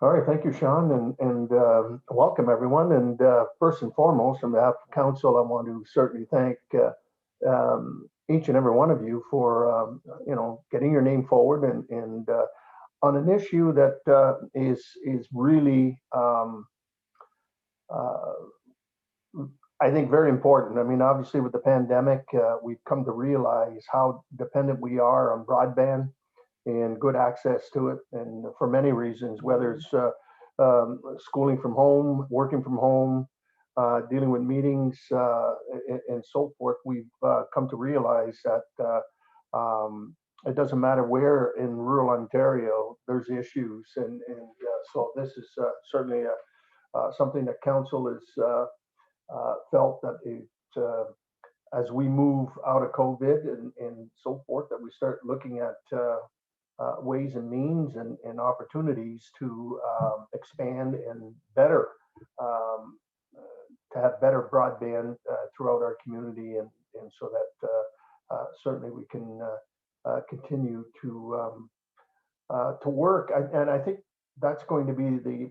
All right, thank you, Sean, and welcome everyone. And first and foremost, on behalf of council, I want to certainly thank each and every one of you for getting your name forward and on an issue that is really uh, I think very important. I mean, obviously with the pandemic, we've come to realize how dependent we are on broadband and good access to it, and for many reasons, whether it's schooling from home, working from home, dealing with meetings, and so forth. We've come to realize that it doesn't matter where in rural Ontario there's issues, and so this is certainly something that council has felt that as we move out of COVID and so forth, that we start looking at ways and means and opportunities to expand and better um, to have better broadband throughout our community, and so that certainly we can continue to work. And I think that's going to be the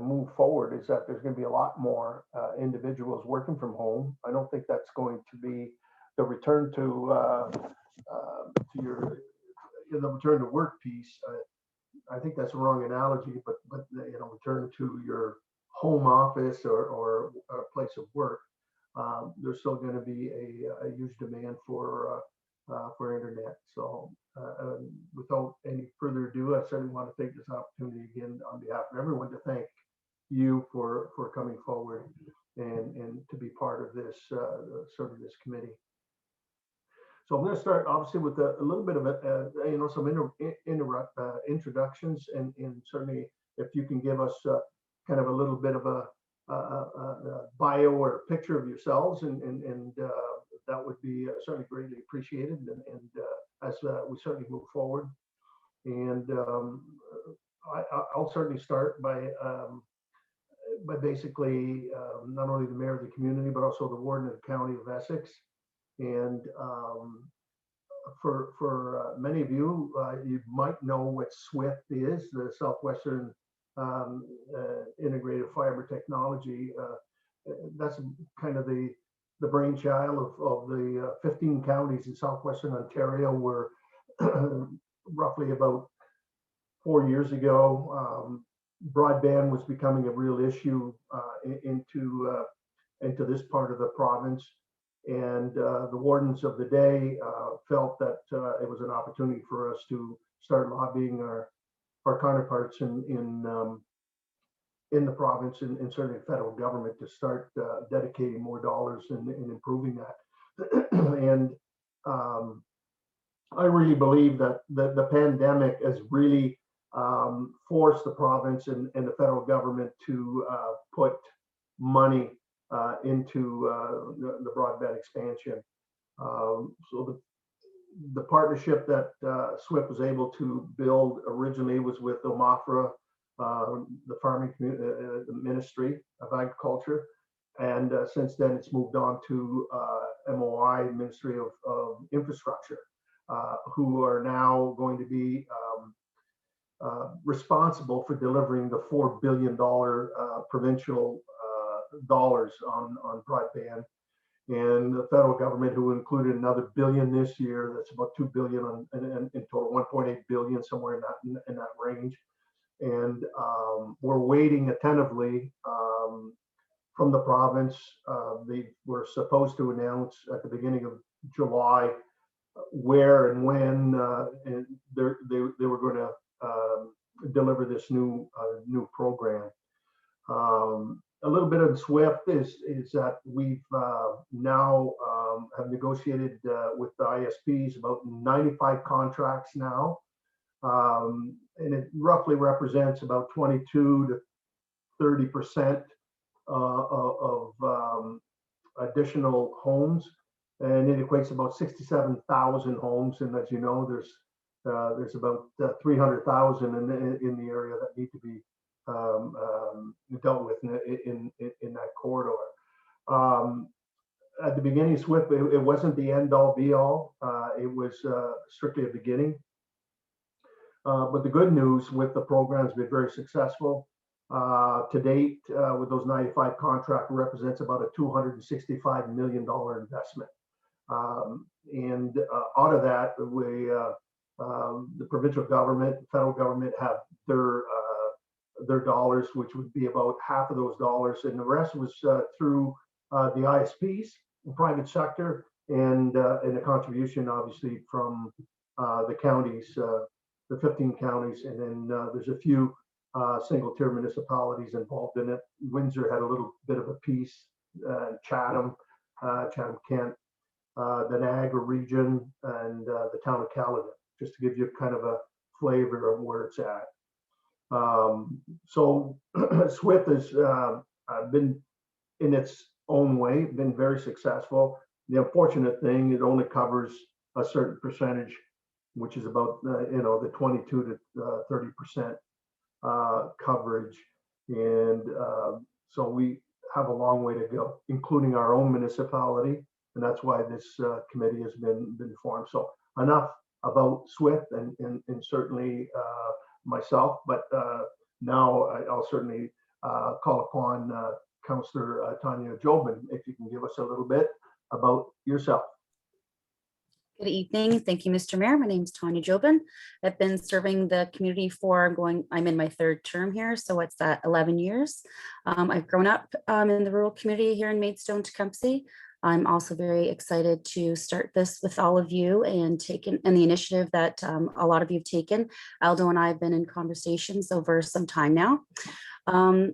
move forward, is that there's going to be a lot more individuals working from home. I don't think that's going to be the return to your the return to work piece. I think that's a wrong analogy, but return to your home office or a place of work. There's still going to be a huge demand for internet. So, without any further ado, I certainly want to take this opportunity again on behalf of everyone to thank you for coming forward and to be part of this serving this committee. So I'm going to start obviously with a little bit of some introductions, and certainly if you can give us kind of a little bit of a bio or a picture of yourselves, and that would be certainly greatly appreciated. And as we certainly move forward, and I'll certainly start by basically not only the mayor of the community, but also the warden of the county of Essex. And for many of you, you might know what SWIFT is, the Southwestern Integrated Fiber Technology. That's kind of the brainchild of the 15 counties in Southwestern Ontario, where roughly about 4 years ago, broadband was becoming a real issue into this part of the province. And the wardens of the day felt that it was an opportunity for us to start lobbying our counterparts in the province and certainly the federal government to start dedicating more dollars in improving that. And I really believe that the pandemic has really forced the province and the federal government to put money into the broadband expansion. So the partnership that SWIFT was able to build originally was with OMAFRA, the farming the Ministry of Agriculture, and since then it's moved on to MOI, Ministry of Infrastructure, who are now going to be responsible for delivering the $4 billion provincial dollars on broadband, and the federal government, who included another billion this year. That's about $2 billion in total, 1.8 billion, somewhere in that range. And we're waiting attentively from the province. They were supposed to announce at the beginning of July where and when and they were going to deliver this new program. A little bit of SWIFT is that we've now have negotiated with the ISPs about 95 contracts now, and it roughly represents about 22 to 30% of additional homes, and it equates to about 67,000 homes. And as you know, there's about 300,000 in the area that need to be dealt with in that corridor. At the beginning, SWIFT, it wasn't the end all be all. It was strictly a beginning. But the good news with the program has been very successful. To date, with those 95 contracts, represents about a $265 million investment. And out of that, the provincial government, federal government have their dollars, which would be about half of those dollars, and the rest was through the ISPs, the private sector, and a contribution, obviously, from the counties, the 15 counties, and then there's a few single-tier municipalities involved in it. Windsor had a little bit of a piece, Chatham, Kent, the Niagara region, and the town of Caledon, just to give you kind of a flavor of where it's at. So SWIFT has been, in its own way, been very successful. The unfortunate thing, it only covers a certain percentage, which is about the 22 to 30% coverage, and so we have a long way to go, including our own municipality, and that's why this committee has been formed. So enough about SWIFT and certainly myself, but now I'll certainly call upon Councillor Tanya Jobin, if you can give us a little bit about yourself. Good evening. Thank you, Mr. Mayor. My name is Tanya Jobin. I've been serving the community for I'm in my third term here, so it's 11 years. I've grown up in the rural community here in Maidstone, Tecumseh. I'm also very excited to start this with all of you and the initiative that a lot of you have taken. Aldo and I have been in conversations over some time now.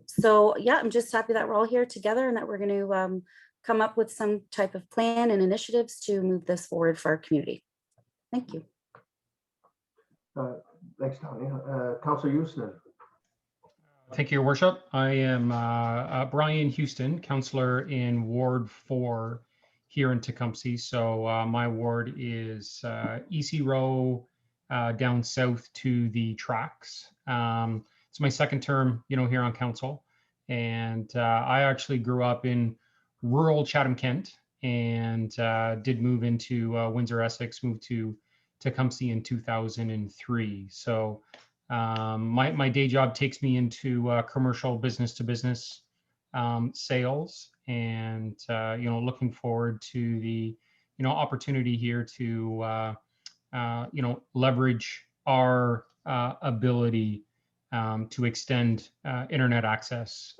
So yeah, I'm just happy that we're all here together and that we're going to come up with some type of plan and initiatives to move this forward for our community. Thank you. Thanks, Tanya. Councillor Houston. Thank you, Your Worship. I am Brian Houston, councillor in Ward 4 here in Tecumseh. So my ward is EC Row down south to the tracks. It's my second term, here on council. And I actually grew up in rural Chatham, Kent, and did move into Windsor, Essex, moved to Tecumseh in 2003. So my day job takes me into commercial business to business sales, and looking forward to the opportunity here to leverage our ability to extend internet access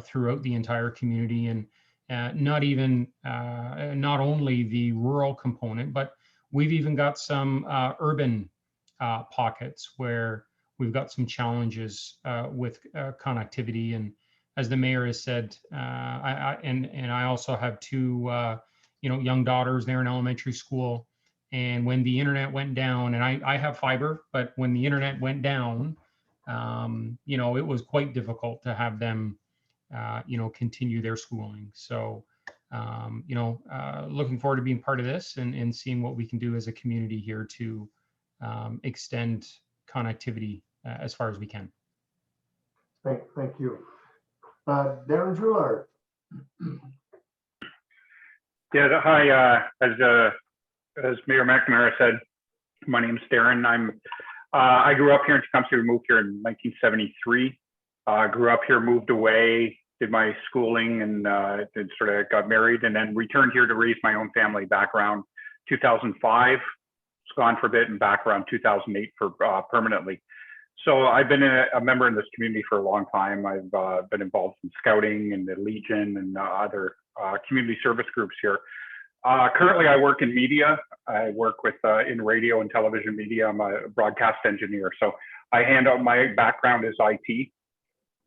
throughout the entire community, and not only the rural component, but we've even got some urban pockets where we've got some challenges with connectivity. And as the mayor has said, I also have two young daughters. They're in elementary school, and when the internet went down, and I have fiber, but when the internet went down, it was quite difficult to have them continue their schooling. So looking forward to being part of this and seeing what we can do as a community here to extend connectivity as far as we can. Thank you. Darren Drulard. Yeah, hi. As Mayor McNamara said, my name's Darren. I grew up here in Tecumseh. We moved here in 1973. Grew up here, moved away, did my schooling, and then sort of got married, and then returned here to raise my own family back around 2005. Gone for a bit and back around 2008 for permanently. So I've been a member in this community for a long time. I've been involved in scouting and the Legion and other community service groups here. Currently, I work in media. I work with in radio and television media. I'm a broadcast engineer. So I my background is IT,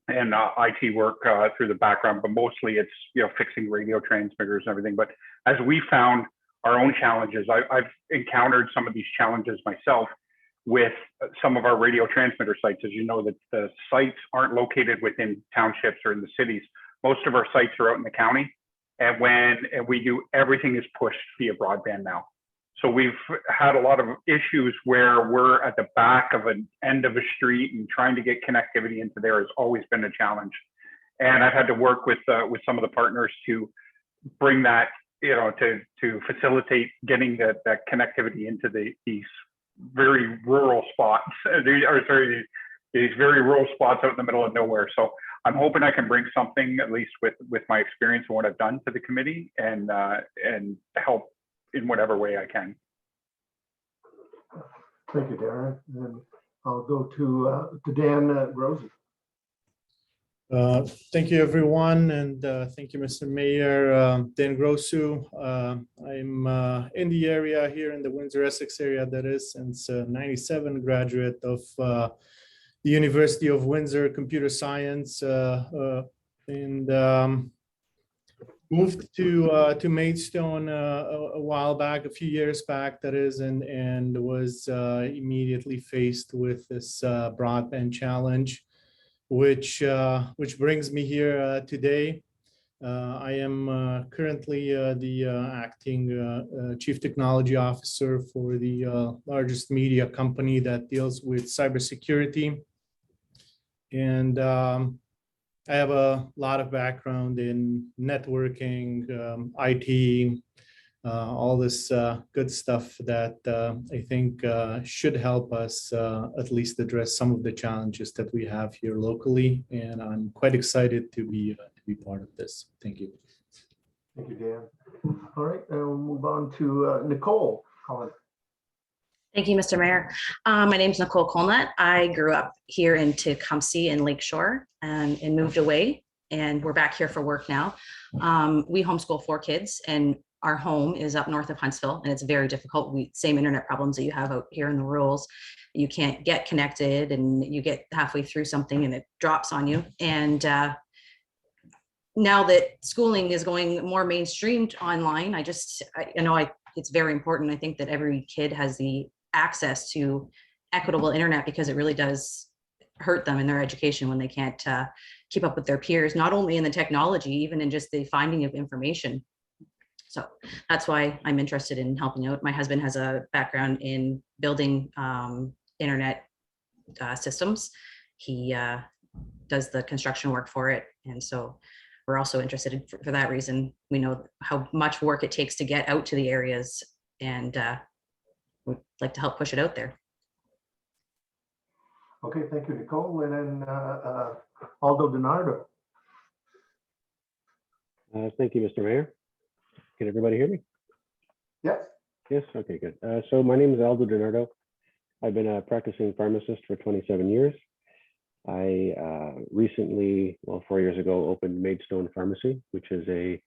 and IT work through the background, but mostly it's fixing radio transmitters and everything. But as we found our own challenges, I've encountered some of these challenges myself with some of our radio transmitter sites. As you know, that the sites aren't located within townships or in the cities. Most of our sites are out in the county, and we do, everything is pushed via broadband now. So we've had a lot of issues where we're at the back of an end of a street, and trying to get connectivity into there has always been a challenge. And I've had to work with some of the partners to bring that, to facilitate getting that connectivity into these very rural spots. These very rural spots out in the middle of nowhere. So I'm hoping I can bring something, at least with my experience and what I've done, to the committee, and help in whatever way I can. Thank you, Darren. And I'll go to Dan Rosie. Thank you, everyone, and thank you, Mr. Mayor. Dan Grosu. I'm in the area here in the Windsor-Essex area, that is, since '97, graduate of the University of Windsor Computer Science, and moved to Maidstone a while back, a few years back, that is, and was immediately faced with this broadband challenge, which brings me here today. I am currently the acting Chief Technology Officer for the largest media company that deals with cybersecurity. And I have a lot of background in networking, IT, all this good stuff that I think should help us at least address some of the challenges that we have here locally. And I'm quite excited to be part of this. Thank you. Thank you, Dan. All right, we'll move on to Nicole Collins. Thank you, Mr. Mayor. My name is Nicole Colnett. I grew up here in Tecumseh in Lakeshore and moved away, and we're back here for work now. We homeschool 4 kids, and our home is up north of Huntsville, and it's very difficult. Same internet problems that you have out here in the rurals. You can't get connected, and you get halfway through something and it drops on you. And now that schooling is going more mainstreamed online, it's very important. I think that every kid has the access to equitable internet, because it really does hurt them in their education when they can't keep up with their peers, not only in the technology, even in just the finding of information. So that's why I'm interested in helping out. My husband has a background in building internet systems. He does the construction work for it. And so we're also interested for that reason. We know how much work it takes to get out to the areas, and we'd like to help push it out there. Okay, thank you, Nicole. And then Aldo DiNardo. Thank you, Mr. Mayor. Can everybody hear me? Yes. Yes, okay, good. So my name is Aldo DiNardo. I've been a practicing pharmacist for 27 years. I recently, 4 years ago, opened Maidstone Pharmacy, which is a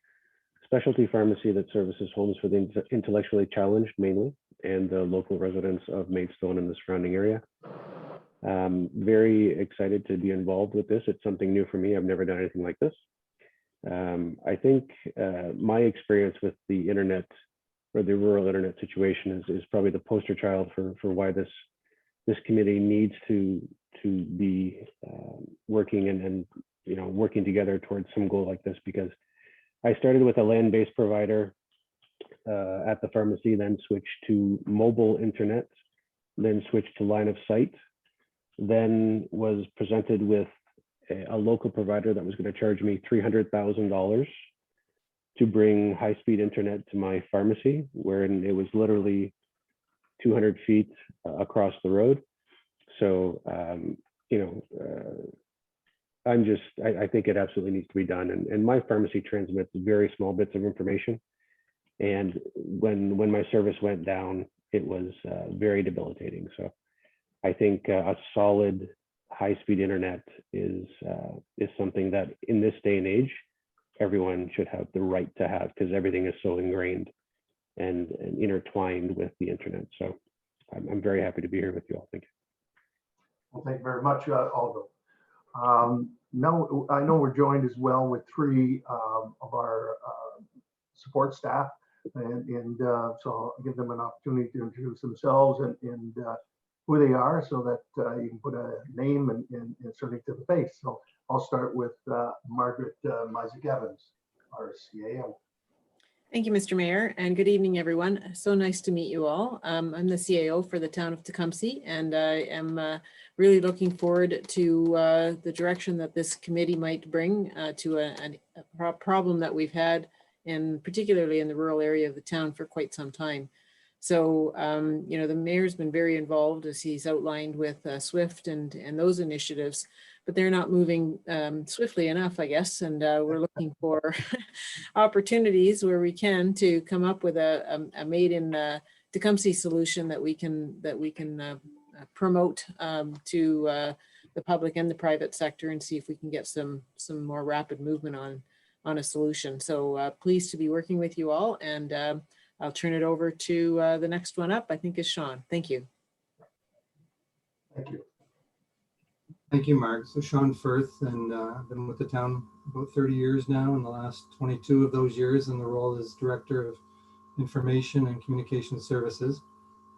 specialty pharmacy that services homes for the intellectually challenged mainly, and the local residents of Maidstone and the surrounding area. Very excited to be involved with this. It's something new for me. I've never done anything like this. I think my experience with the internet, or the rural internet situation, is probably the poster child for why this committee needs to be working and working together towards some goal like this, because I started with a land-based provider at the pharmacy, then switched to mobile internet, then switched to line of sight, then was presented with a local provider that was going to charge me $300,000 to bring high-speed internet to my pharmacy, wherein it was literally 200 feet across the road. So, I think it absolutely needs to be done. And my pharmacy transmits very small bits of information. And when my service went down, it was very debilitating. So I think a solid high-speed internet is something that in this day and age, everyone should have the right to have, because everything is so ingrained and intertwined with the internet. So I'm very happy to be here with you all. Thank you. Well, thank you very much, Aldo. Now, I know we're joined as well with 3 of our support staff, and so I'll give them an opportunity to introduce themselves and who they are, so that you can put a name and certainly to the face. So I'll start with Margaret Isaac-Evans, our CAO. Thank you, Mr. Mayor, and good evening, everyone. So nice to meet you all. I'm the CAO for the town of Tecumseh, and I am really looking forward to the direction that this committee might bring to a problem that we've had, particularly in the rural area of the town, for quite some time. So, you know, the mayor's been very involved, as he's outlined, with SWIFT and those initiatives, but they're not moving swiftly enough, I guess. And we're looking for opportunities where we can to come up with a made in Tecumseh solution that we can promote to the public and the private sector, and see if we can get some more rapid movement on a solution. So pleased to be working with you all, and I'll turn it over to the next one up, I think is Sean. Thank you. Thank you. Thank you, Mark. So Sean Firth, and I've been with the town about 30 years now, and the last 22 of those years in the role as Director of Information and Communication Services.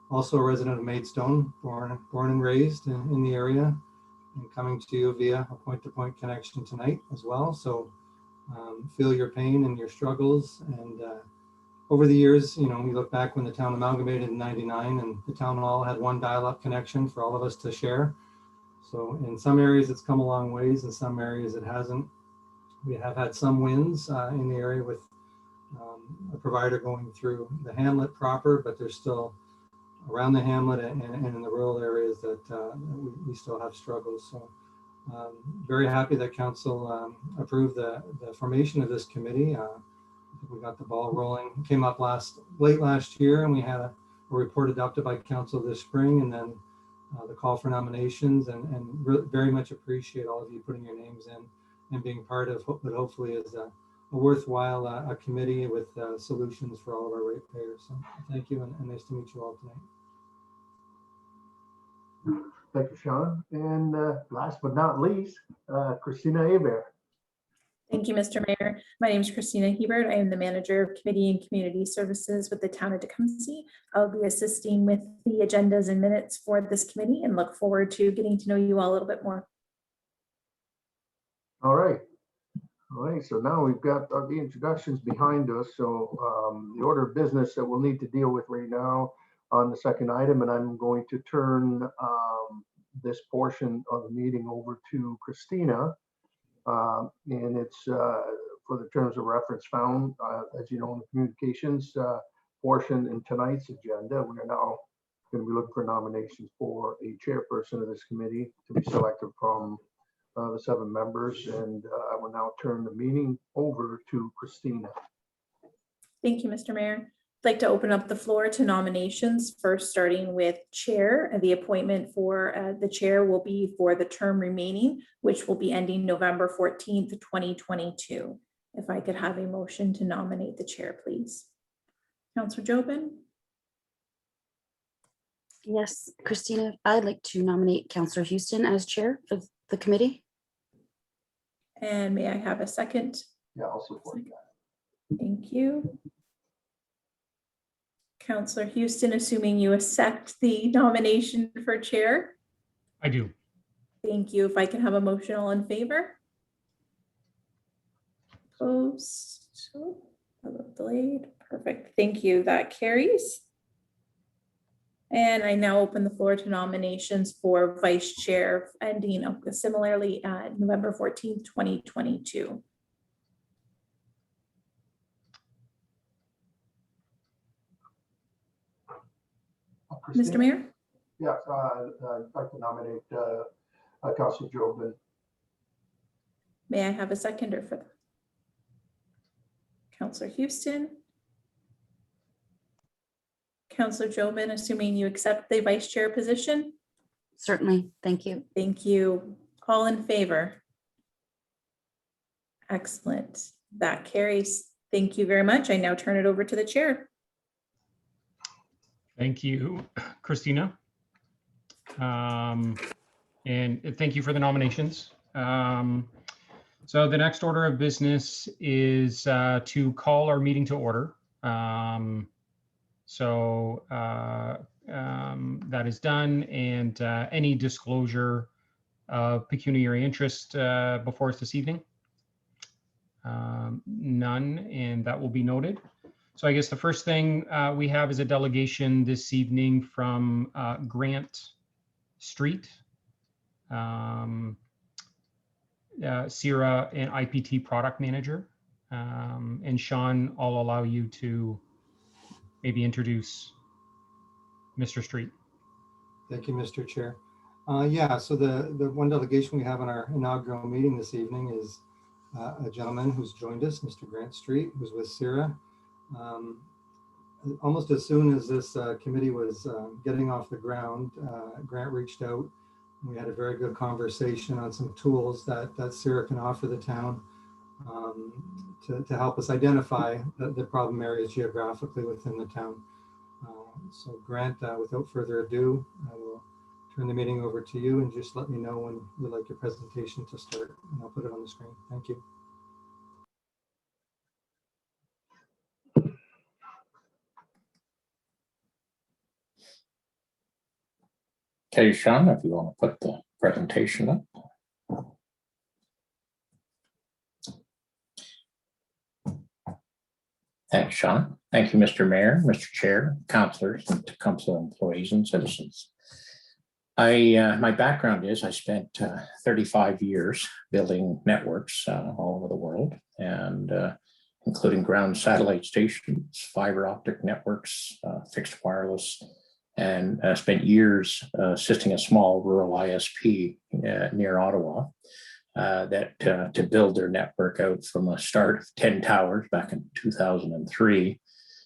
Also a resident of Maidstone, born and raised in the area, and coming to you via a point-to-point connection tonight as well. So feel your pain and your struggles. And over the years, you know, we look back when the town amalgamated in '99, and the town hall had one dial-up connection for all of us to share. So in some areas it's come a long ways, in some areas it hasn't. We have had some wins in the area with a provider going through the hamlet proper, but there's still around the hamlet and in the rural areas that we still have struggles. So very happy that council approved the formation of this committee. I think we got the ball rolling. It came up late last year, and we had a report adopted by council this spring, and then the call for nominations, and very much appreciate all of you putting your names in and being part of what hopefully is a worthwhile a committee with solutions for all of our ratepayers. So thank you, and nice to meet you all tonight. Thank you, Sean. And last but not least, Christina Hebert. Thank you, Mr. Mayor. My name is Christina Hebert. I am the Manager of Committee and Community Services with the Town of Tecumseh. I'll be assisting with the agendas and minutes for this committee, and look forward to getting to know you all a little bit more. All right. All right, so now we've got the introductions behind us. So the order of business that we'll need to deal with right now on the second item, and I'm going to turn this portion of the meeting over to Christina. And it's for the terms of reference found, as you know, in the communications portion in tonight's agenda. We are now going to be looking for nominations for a chairperson of this committee to be selected from the 7 members. And I will now turn the meeting over to Christina. Thank you, Mr. Mayor. I'd like to open up the floor to nominations, first starting with chair. The appointment for the chair will be for the term remaining, which will be ending November 14th, 2022. If I could have a motion to nominate the chair, please. Councillor Jobin? Yes, Christina, I'd like to nominate Councillor Houston as chair of the committee. And may I have a second? Yeah, I'll support that. Thank you. Councillor Houston, assuming you accept the nomination for chair. I do. Thank you. If I can have a motion all in favor. Opposed? Delayed. Perfect. Thank you. That carries. And I now open the floor to nominations for vice chair, ending similarly November 14th, 2022. Christina? Mr. Mayor? Yes, I'd like to nominate Councillor Jobin. May I have a seconder for that? Councillor Houston. Councillor Jobin, assuming you accept the vice chair position. Certainly, thank you. Thank you. All in favor? Excellent. That carries. Thank you very much. I now turn it over to the chair. Thank you, Christina. And thank you for the nominations. So the next order of business is to call our meeting to order. That is done, and any disclosure of pecuniary interest before us this evening? None, and that will be noted. So I guess the first thing we have is a delegation this evening from Grant Street, Sierra, and IPT product manager. And Sean, I'll allow you to maybe introduce Mr. Street. Thank you, Mr. Chair. Yeah, so the one delegation we have on our inaugural meeting this evening is a gentleman who's joined us, Mr. Grant Street, who's with CIRA. Almost as soon as this committee was getting off the ground, Grant reached out. We had a very good conversation on some tools that CIRA can offer the town to help us identify the problem areas geographically within the town. So Grant, without further ado, I will turn the meeting over to you and just let me know when you'd like your presentation to start, and I'll put it on the screen. Thank you. Okay, Sean, if you want to put the presentation up. Thanks, Sean. Thank you, Mr. Mayor, Mr. Chair, councillors, and Tecumseh employees and citizens. My background is I spent 35 years building networks all over the world, and including ground satellite stations, fiber optic networks, fixed wireless, and spent years assisting a small rural ISP near Ottawa to build their network out from a start of 10 towers back in 2003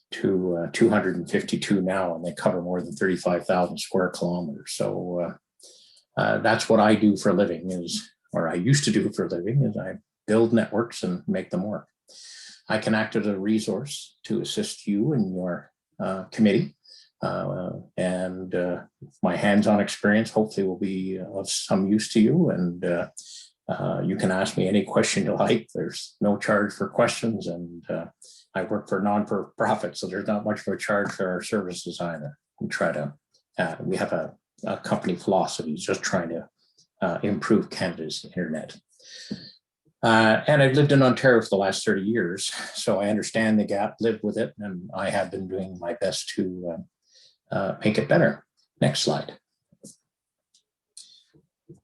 to 252 now, and they cover more than 35,000 square kilometers. So that's what I do for a living or I used to do for a living, is I build networks and make them work. I can act as a resource to assist you in your committee. And my hands-on experience hopefully will be of some use to you, and you can ask me any question you like. There's no charge for questions, and I work for non-profit, so there's not much of a charge for our services either. We have a company philosophy, just trying to improve Canada's internet. And I've lived in Ontario for the last 30 years, so I understand the gap, lived with it, and I have been doing my best to make it better. Next slide.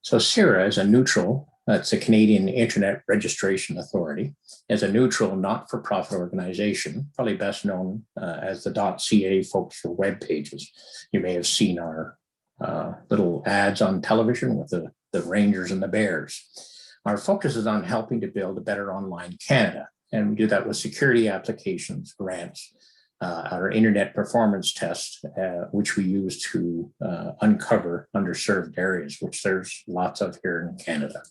So CIRA is a neutral, that's a Canadian Internet Registration Authority, is a neutral not-for-profit organization, probably best known as the .ca folks for web pages. You may have seen our little ads on television with the Rangers and the Bears. Our focus is on helping to build a better online Canada, and we do that with security applications, grants, our internet performance test, which we use to uncover underserved areas, which there's lots of here in Canada.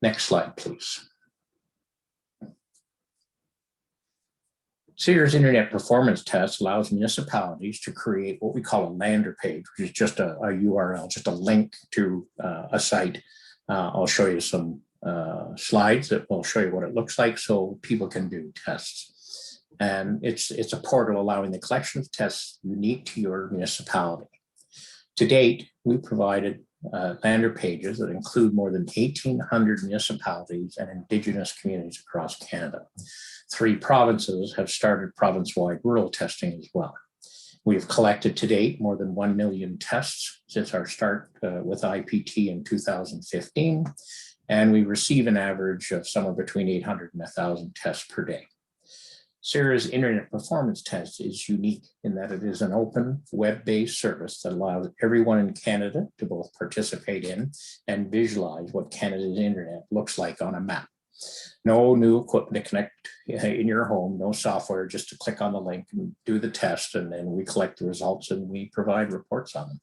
Next slide, please. CIRA's internet performance test allows municipalities to create what we call a lander page, which is just a URL, just a link to a site. I'll show you some slides that will show you what it looks like so people can do tests. And it's a portal allowing the collection of tests unique to your municipality. To date, we provided lander pages that include more than 1,800 municipalities and Indigenous communities across Canada. 3 provinces have started province-wide rural testing as well. We have collected to date more than 1 million tests since our start with IPT in 2015, and we receive an average of somewhere between 800 and 1,000 tests per day. CIRA's internet performance test is unique in that it is an open web-based service that allows everyone in Canada to both participate in and visualize what Canada's internet looks like on a map. No new equipment to connect in your home, no software, just to click on the link and do the test, and then we collect the results and we provide reports on them.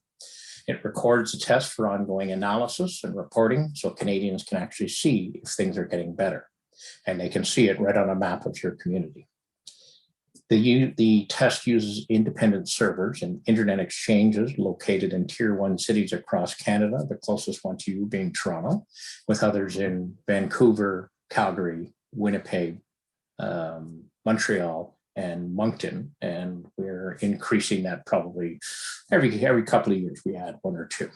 It records the test for ongoing analysis and reporting so Canadians can actually see if things are getting better, and they can see it right on a map of your community. The test uses independent servers and internet exchanges located in Tier 1 cities across Canada, the closest one to you being Toronto, with others in Vancouver, Calgary, Winnipeg, Montreal, and Moncton. And we're increasing that probably every couple of years, we add 1 or 2.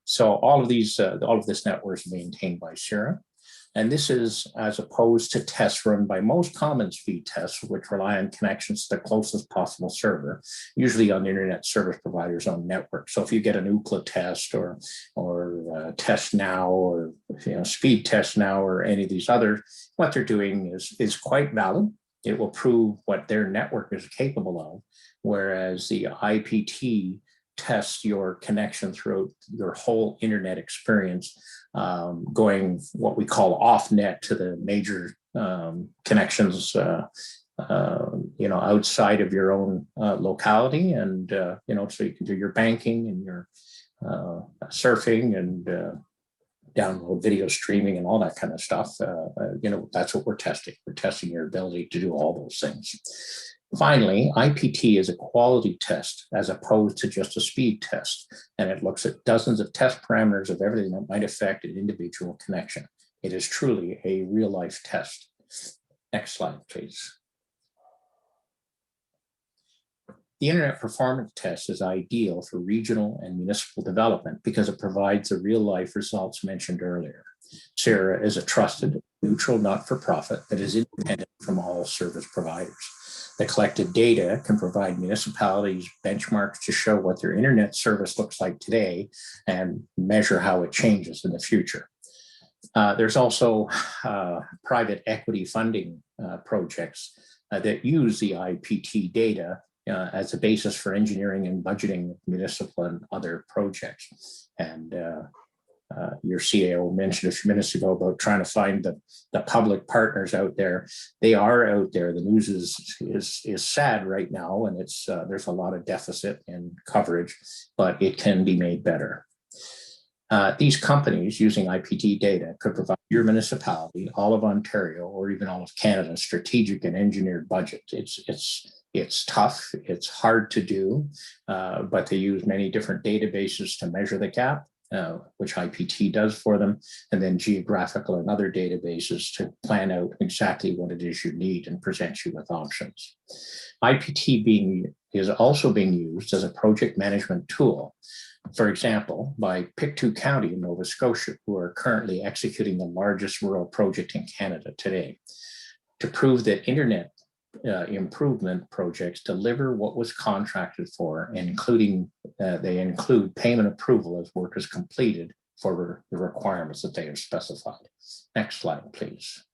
So all of this network is maintained by CIRA. And this is as opposed to tests run by most common speed tests, which rely on connections to the closest possible server, usually on the internet service provider's own network. So if you get an Ookla test or Test Now or Speed Test Now or any of these others, what they're doing is quite valid. it will prove what their network is capable of, whereas the IPT tests your connection throughout your whole internet experience, going what we call off net to the major connections, outside of your own locality, and so you can do your banking and your surfing and download video streaming and all that kind of stuff. That's what we're testing. We're testing your ability to do all those things. Finally, IPT is a quality test as opposed to just a speed test, and it looks at dozens of test parameters of everything that might affect an individual connection. It is truly a real-life test. Next slide, please. The Internet Performance Test is ideal for regional and municipal development because it provides the real-life results mentioned earlier. CIRA is a trusted, neutral, not-for-profit that is independent from all service providers. The collected data can provide municipalities benchmarks to show what their internet service looks like today and measure how it changes in the future. There's also private equity funding projects that use the IPT data as a basis for engineering and budgeting municipal and other projects. And your CAO mentioned a few minutes ago about trying to find the public partners out there. They are out there. The news is sad right now, and it's there's a lot of deficit in coverage, but it can be made better. These companies using IPT data could provide your municipality, all of Ontario, or even all of Canada, strategic and engineered budget. It's tough, it's hard to do, but they use many different databases to measure the gap, which IPT does for them, and then geographical and other databases to plan out exactly what it is you need and present you with options. IPT is also being used as a project management tool. For example, by Pictou County in Nova Scotia, who are currently executing the largest rural project in Canada today, to prove that internet improvement projects deliver what was contracted for, including they include payment approval as work is completed for the requirements that they have specified. Next slide, please.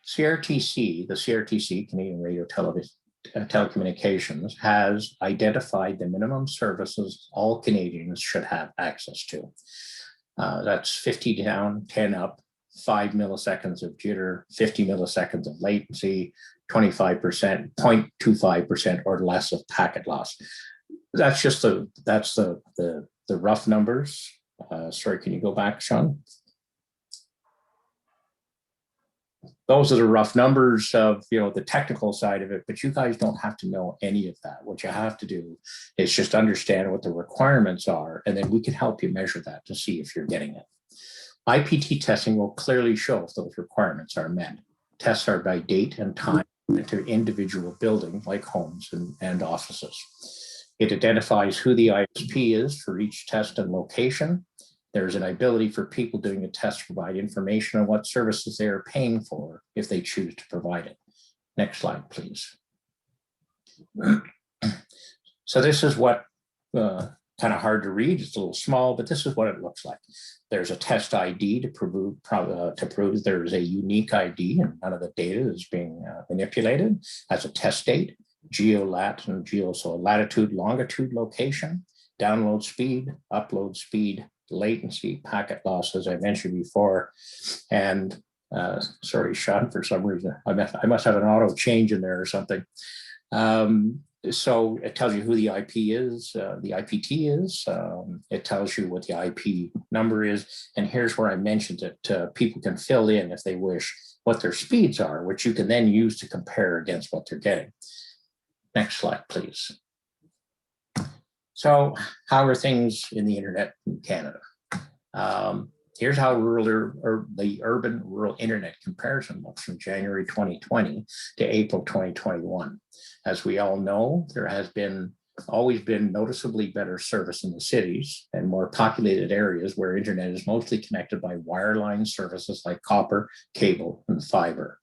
CRTC, the CRTC, Canadian Radio Telecommunications, has identified the minimum services all Canadians should have access to. That's 50 down, 10 up, 5 milliseconds of jitter, 50 milliseconds of latency, 25%, 0.25% or less of packet loss. That's just the rough numbers. Sorry, can you go back, Sean? Those are the rough numbers of the technical side of it, but you guys don't have to know any of that. What you have to do is just understand what the requirements are, and then we can help you measure that to see if you're getting it. IPT testing will clearly show if those requirements are met. Tests are by date and time to individual building like homes and offices. It identifies who the ISP is for each test and location. There's an ability for people doing a test to provide information on what services they are paying for if they choose to provide it. Next slide, please. So this is what, kind of hard to read, it's a little small, but this is what it looks like. There's a test ID to prove there is a unique ID and none of the data is being manipulated. As a test date, geolat and geo, so latitude, longitude, location, download speed, upload speed, latency, packet loss, as I mentioned before. And sorry, Sean, for some reason, I must have an auto change in there or something. So it tells you who the IP is, the IPT is. It tells you what the IP number is. And here's where I mentioned that people can fill in, if they wish, what their speeds are, which you can then use to compare against what they're getting. Next slide, please. So how are things in the internet in Canada? Here's how the urban rural internet comparison looks from January 2020 to April 2021. As we all know, there has always been noticeably better service in the cities and more populated areas where internet is mostly connected by wireline services like copper, cable, and fiber.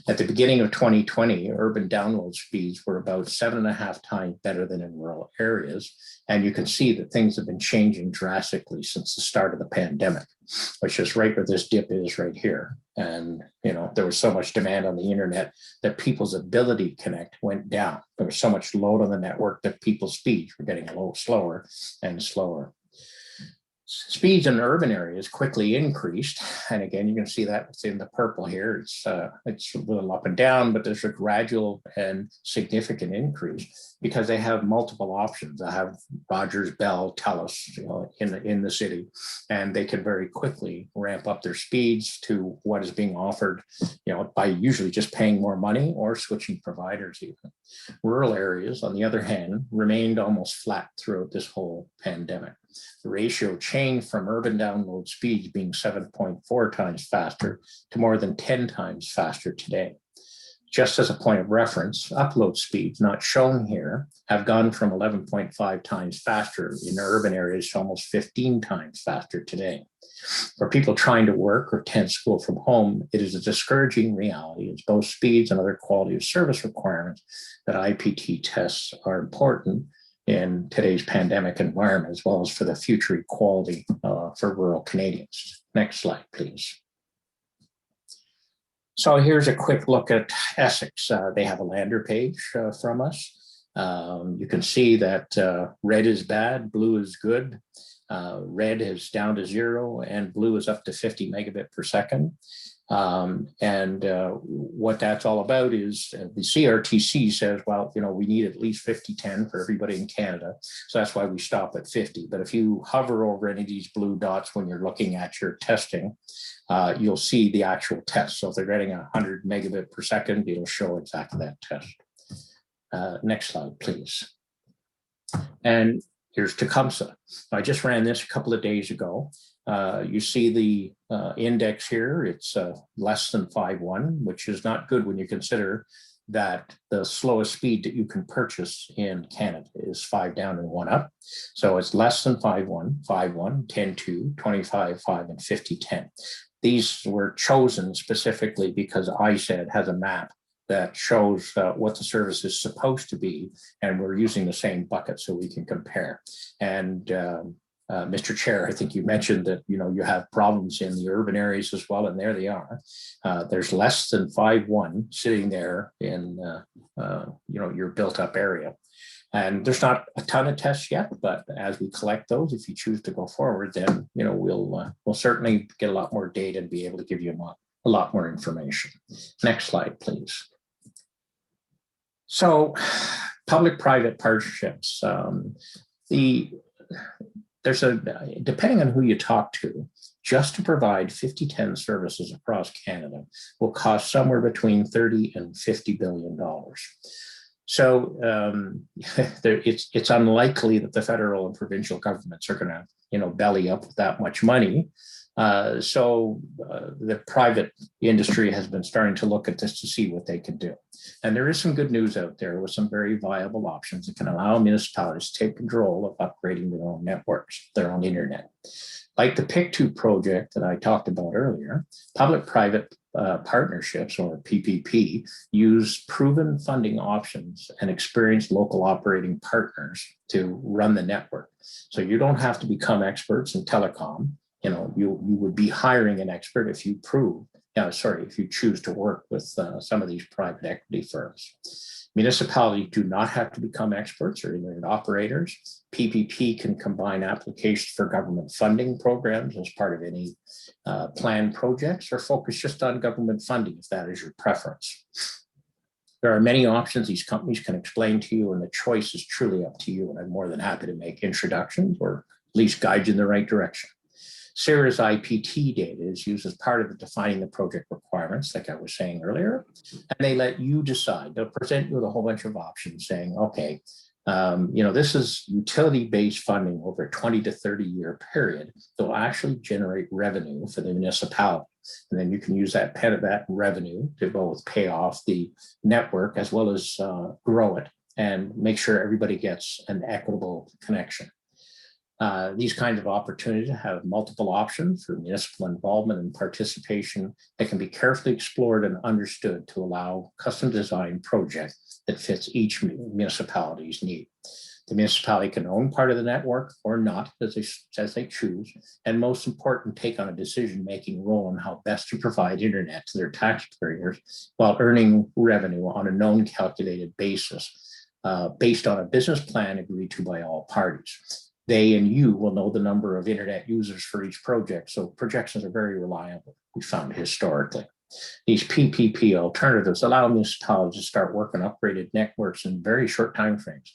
At the beginning of 2020, urban download speeds were about 7.5 times better than in rural areas. And you can see that things have been changing drastically since the start of the pandemic. which is right where this dip is right here. And, you know, there was so much demand on the internet that people's ability to connect went down. There was so much load on the network that people's speeds were getting a little slower and slower. Speeds in urban areas quickly increased. And again, you can see that within the purple here. It's a little up and down, but there's a gradual and significant increase because they have multiple options. They have Rogers, Bell, TELUS, you know, in the city, and they can very quickly ramp up their speeds to what is being offered, you know, by usually just paying more money or switching providers even. Rural areas, on the other hand, remained almost flat throughout this whole pandemic. The ratio changed from urban download speeds being 7.4 times faster to more than 10 times faster today. Just as a point of reference, upload speeds, not shown here, have gone from 11.5 times faster in urban areas to almost 15 times faster today. For people trying to work or attend school from home, it is a discouraging reality as both speeds and other quality of service requirements that IPT tests are important in today's pandemic environment, as well as for the future equality for rural Canadians. Next slide, please. So here's a quick look at Essex. They have a lander page from us. You can see that red is bad, blue is good. Red is down to 0 and blue is up to 50 megabit per second. What that's all about is the CRTC says, well, you know, we need at least 50/10 for everybody in Canada. So that's why we stop at 50. But if you hover over any of these blue dots when you're looking at your testing, you'll see the actual test. So if they're getting 100 megabit per second, it'll show exactly that test. Next slide, please. And here's Tecumseh. I just ran this a couple of days ago. You see the index here, it's less than 5.1, which is not good when you consider that the slowest speed that you can purchase in Canada is 5 down and 1 up. So it's less than 5.1, 5.1, 10.2, 25.5, and 50.10. These were chosen specifically because ISED has a map that shows what the service is supposed to be, and we're using the same bucket so we can compare. And Mr. Chair, I think you mentioned that, you know, you have problems in the urban areas as well, and there they are. There's less than 5.1 sitting there in, you know, your built-up area. And there's not a ton of tests yet, but as we collect those, if you choose to go forward, then, you know, we'll certainly get a lot more data and be able to give you a lot more information. Next slide, please. So, public-private partnerships. There's depending on who you talk to, just to provide 50/10 services across Canada will cost somewhere between $30 and $50 billion. So it's unlikely that the federal and provincial governments are going to, you know, belly up with that much money. So the private industry has been starting to look at this to see what they can do. And there is some good news out there with some very viable options that can allow municipalities to take control of upgrading their own networks, their own internet. Like the PIC2 project that I talked about earlier, public-private partnerships, or PPP, use proven funding options and experienced local operating partners to run the network. So you don't have to become experts in telecom. You know, you would be hiring an expert if you if you choose to work with some of these private equity firms. Municipalities do not have to become experts or internet operators. PPP can combine applications for government funding programs as part of any planned projects, or focus just on government funding if that is your preference. There are many options these companies can explain to you, and the choice is truly up to you. And I'm more than happy to make introductions or at least guide you in the right direction. CERA's IPT data is used as part of defining the project requirements, like I was saying earlier, and they let you decide. They'll present you with a whole bunch of options saying, okay, you know, this is utility-based funding over a 20 to 30-year period that will actually generate revenue for the municipality. And then you can use that revenue to both pay off the network as well as grow it and make sure everybody gets an equitable connection. These kinds of opportunities have multiple options for municipal involvement and participation that can be carefully explored and understood to allow custom design project that fits each municipality's need. The municipality can own part of the network or not, as they choose, and most important, take on a decision-making role in how best to provide internet to their taxpayers while earning revenue on a known calculated basis, based on a business plan agreed to by all parties. They and you will know the number of internet users for each project, so projections are very reliable, we found historically. These PPP alternatives allow municipalities to start work on upgraded networks in very short timeframes,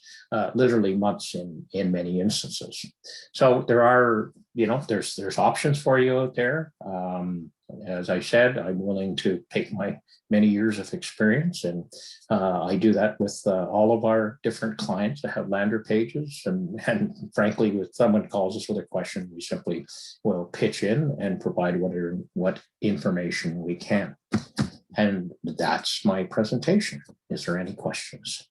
literally months in many instances. So there are, there's options for you out there. As I said, I'm willing to take my many years of experience, and I do that with all of our different clients that have lander pages. And frankly, if someone calls us with a question, we simply will pitch in and provide what information we can. And that's my presentation. Is there any questions?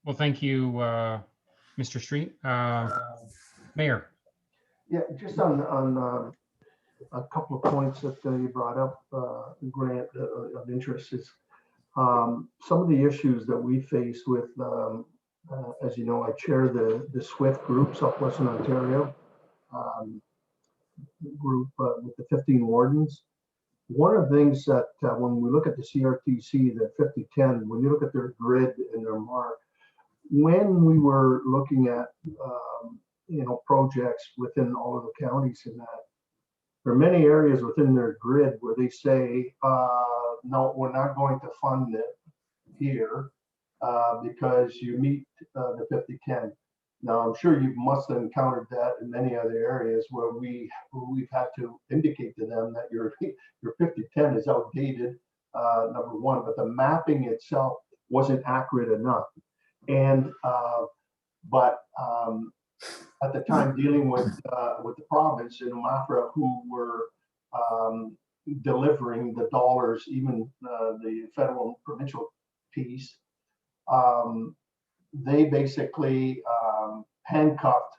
Well, thank you, Mr. Street. Mayor. Yeah, just on a couple of points that you brought up, Grant, of interest is some of the issues that we face with, as you know, I chair the SWIFT group, Southwestern Ontario group with the 15 wardens. One of the things that when we look at the CRTC, the 5010, when you look at their grid and their mark, when we were looking at projects within all of the counties in that, there are many areas within their grid where they say, no, we're not going to fund it here because you meet the 5010. Now, I'm sure you must have encountered that in many other areas where we've had to indicate to them that your 5010 is outdated, number one, but the mapping itself wasn't accurate enough. And but at the time, dealing with the province in Mafra, who were delivering the dollars, even the federal and provincial piece, they basically handcuffed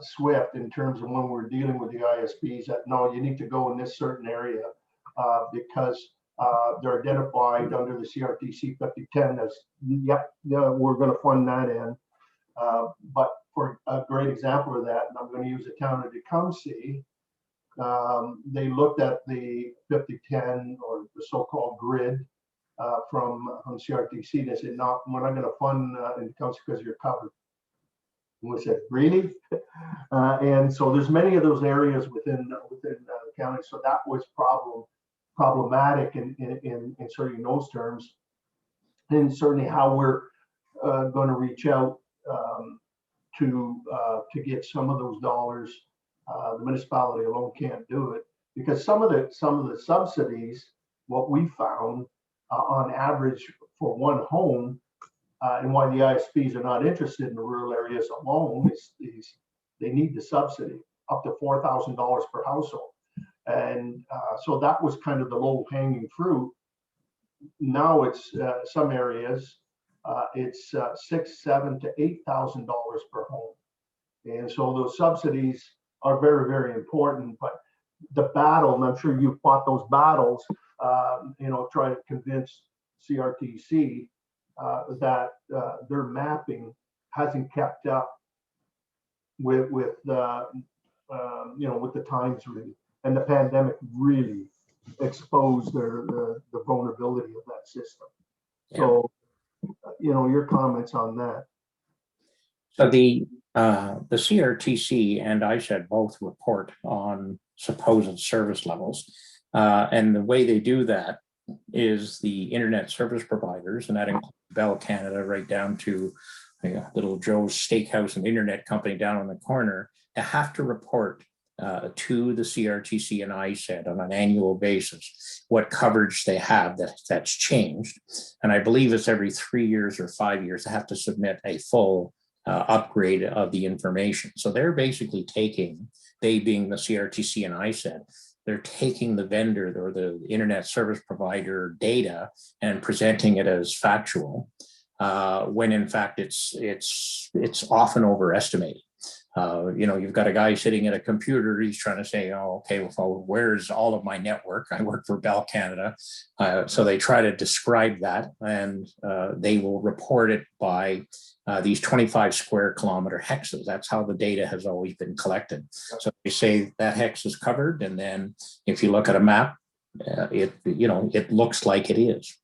SWIFT in terms of when we're dealing with the ISPs that no, you need to go in this certain area because they're identified under the CRTC 5010 as, yep, we're going to fund that in. But for a great example of that, and I'm going to use the town of Tecumseh, they looked at the 5010 or the so-called grid from CRTC. They said, no, we're not going to fund in Tecumseh because you're covered. And we said, really? And so there's many of those areas within the county. So that was problematic in certainly those terms, and certainly how we're going to reach out to get some of those dollars. The municipality alone can't do it because some of the subsidies, what we found on average for one home, and why the ISPs are not interested in the rural areas alone is they need the subsidy up to $4,000 per household. And so that was kind of the low hanging fruit. Now it's some areas, it's $6,000, $7,000 to $8,000 per home. And so those subsidies are very, very important. But the battle, and I'm sure you've fought those battles, try to convince CRTC that their mapping hasn't kept up with the times really. And the pandemic really exposed the vulnerability of that system. Yeah. So, your comments on that. So the CRTC and ISED both report on supposed service levels. And the way they do that is the internet service providers, and that includes Bell Canada right down to little Joe's Steakhouse and internet company down on the corner, they have to report to the CRTC and ISED on an annual basis what coverage they have that's changed. And I believe it's every 3 years or 5 years, they have to submit a full upgrade of the information. So they're basically taking, they being the CRTC and ISED, they're taking the vendor or the internet service provider data and presenting it as factual, when in fact it's often overestimated. You've got a guy sitting at a computer. He's trying to say, oh, okay, well, where's all of my network? I work for Bell Canada. So they try to describe that, and they will report it by these 25 square kilometer hexes. That's how the data has always been collected. So they say that hex is covered. And then if you look at a map, it looks like it is.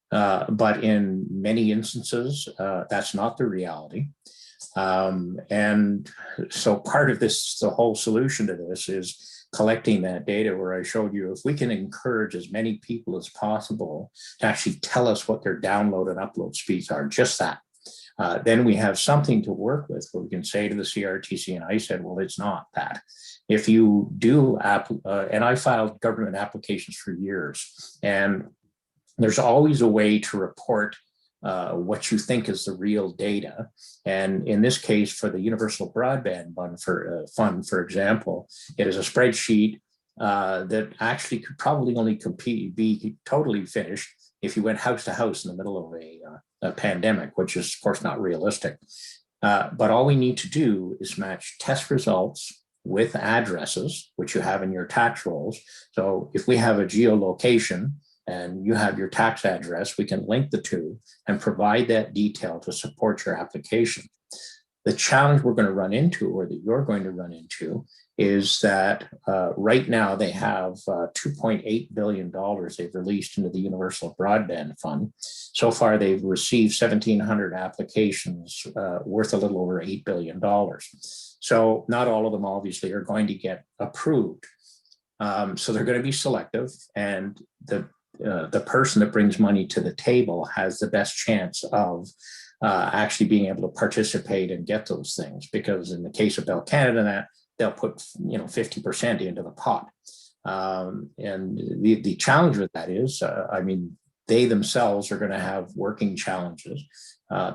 But in many instances, that's not the reality. And so part of this, the whole solution to this is collecting that data where I showed you, if we can encourage as many people as possible to actually tell us what their download and upload speeds are, just that, then we have something to work with where we can say to the CRTC, and I said, well, it's not that. If you do, and I filed government applications for years, and there's always a way to report what you think is the real data. And in this case, for the Universal Broadband Fund, for example, it is a spreadsheet that actually could probably only be totally finished if you went house to house in the middle of a pandemic, which is, of course, not realistic. But all we need to do is match test results with addresses, which you have in your tax rolls. So if we have a geolocation and you have your tax address, we can link the two and provide that detail to support your application. The challenge we're going to run into, or that you're going to run into, is that right now they have $2.8 billion they've released into the Universal Broadband Fund. So far, they've received 1,700 applications worth a little over $8 billion. So not all of them obviously are going to get approved. So they're going to be selective, and the person that brings money to the table has the best chance of actually being able to participate and get those things, because in the case of Bell Canada, they'll put 50% into the pot. And the challenge with that is, they themselves are going to have working challenges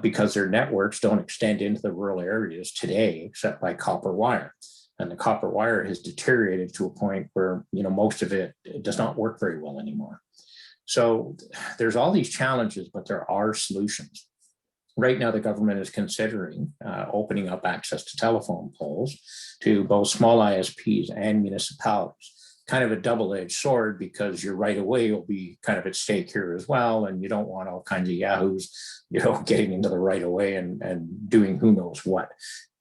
because their networks don't extend into the rural areas today, except by copper wire. And the copper wire has deteriorated to a point where most of it does not work very well anymore. So there's all these challenges, but there are solutions. Right now, the government is considering opening up access to telephone poles to both small ISPs and municipalities. Kind of a double-edged sword, because your right of way will be kind of at stake here as well, and you don't want all kinds of yahoos, getting into the right of way and doing who knows what.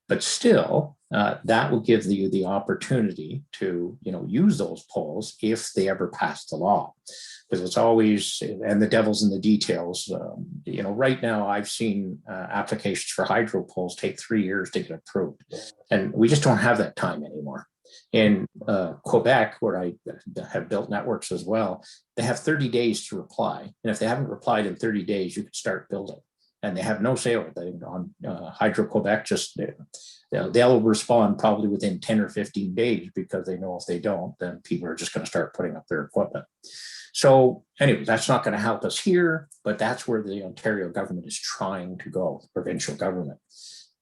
But still, that will give you the opportunity to use those poles if they ever pass the law. Because it's always, and the devil's in the details. Right now I've seen applications for hydro poles take 3 years to get approved, and we just don't have that time anymore. In Quebec, where I have built networks as well, they have 30 days to reply, and if they haven't replied in 30 days, you can start building. And they have no say over that on Hydro Quebec. Just they'll respond probably within 10 or 15 days, because they know if they don't, then people are just going to start putting up their equipment. So anyway, that's not going to help us here, but that's where the Ontario government is trying to go, the provincial government.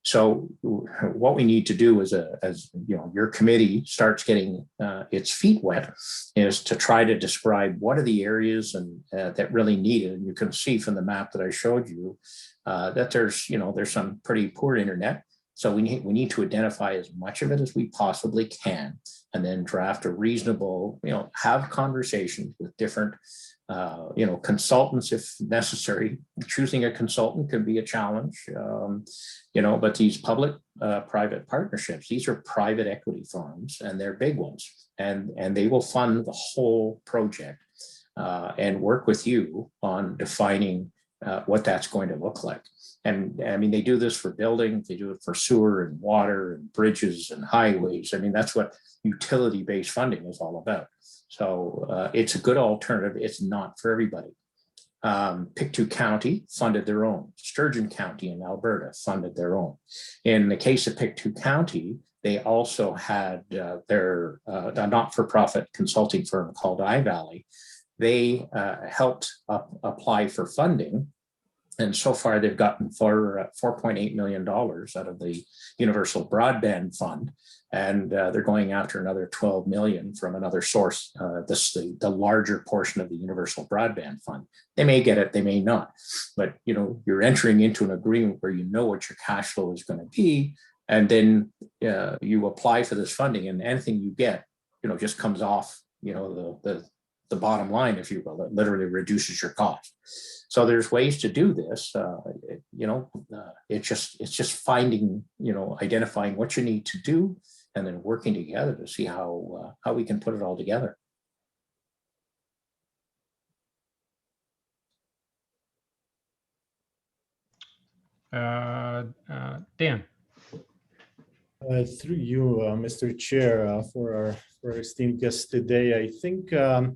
So what we need to do is, as your committee starts getting its feet wet, is to try to describe what are the areas and that really need it. And you can see from the map that I showed you that there's some pretty poor internet. So we need to identify as much of it as we possibly can, and then draft a reasonable, have conversations with different, consultants if necessary. Choosing a consultant can be a challenge, but these public-private partnerships, these are private equity firms, and they're big ones, and they will fund the whole project and work with you on defining what that's going to look like. And they do this for buildings, they do it for sewer and water and bridges and highways. That's what utility-based funding is all about. So it's a good alternative. It's not for everybody. Pictou County funded their own. Sturgeon County in Alberta funded their own. In the case of Pictou County, they also had their not-for-profit consulting firm called iValley. They helped apply for funding. And so far, they've gotten $4.8 million out of the Universal Broadband Fund, and they're going after another $12 million from another source. The larger portion of the Universal Broadband Fund. They may get it, they may not, but you're entering into an agreement where what your cash flow is going to be. And then you apply for this funding, and anything you get, just comes off, the bottom line, if you will. It literally reduces your cost. So there's ways to do this. It's just finding, identifying what you need to do, and then working together to see how we can put it all together. Dan. Through you, Mr. Chair, for our esteemed guest today, I think I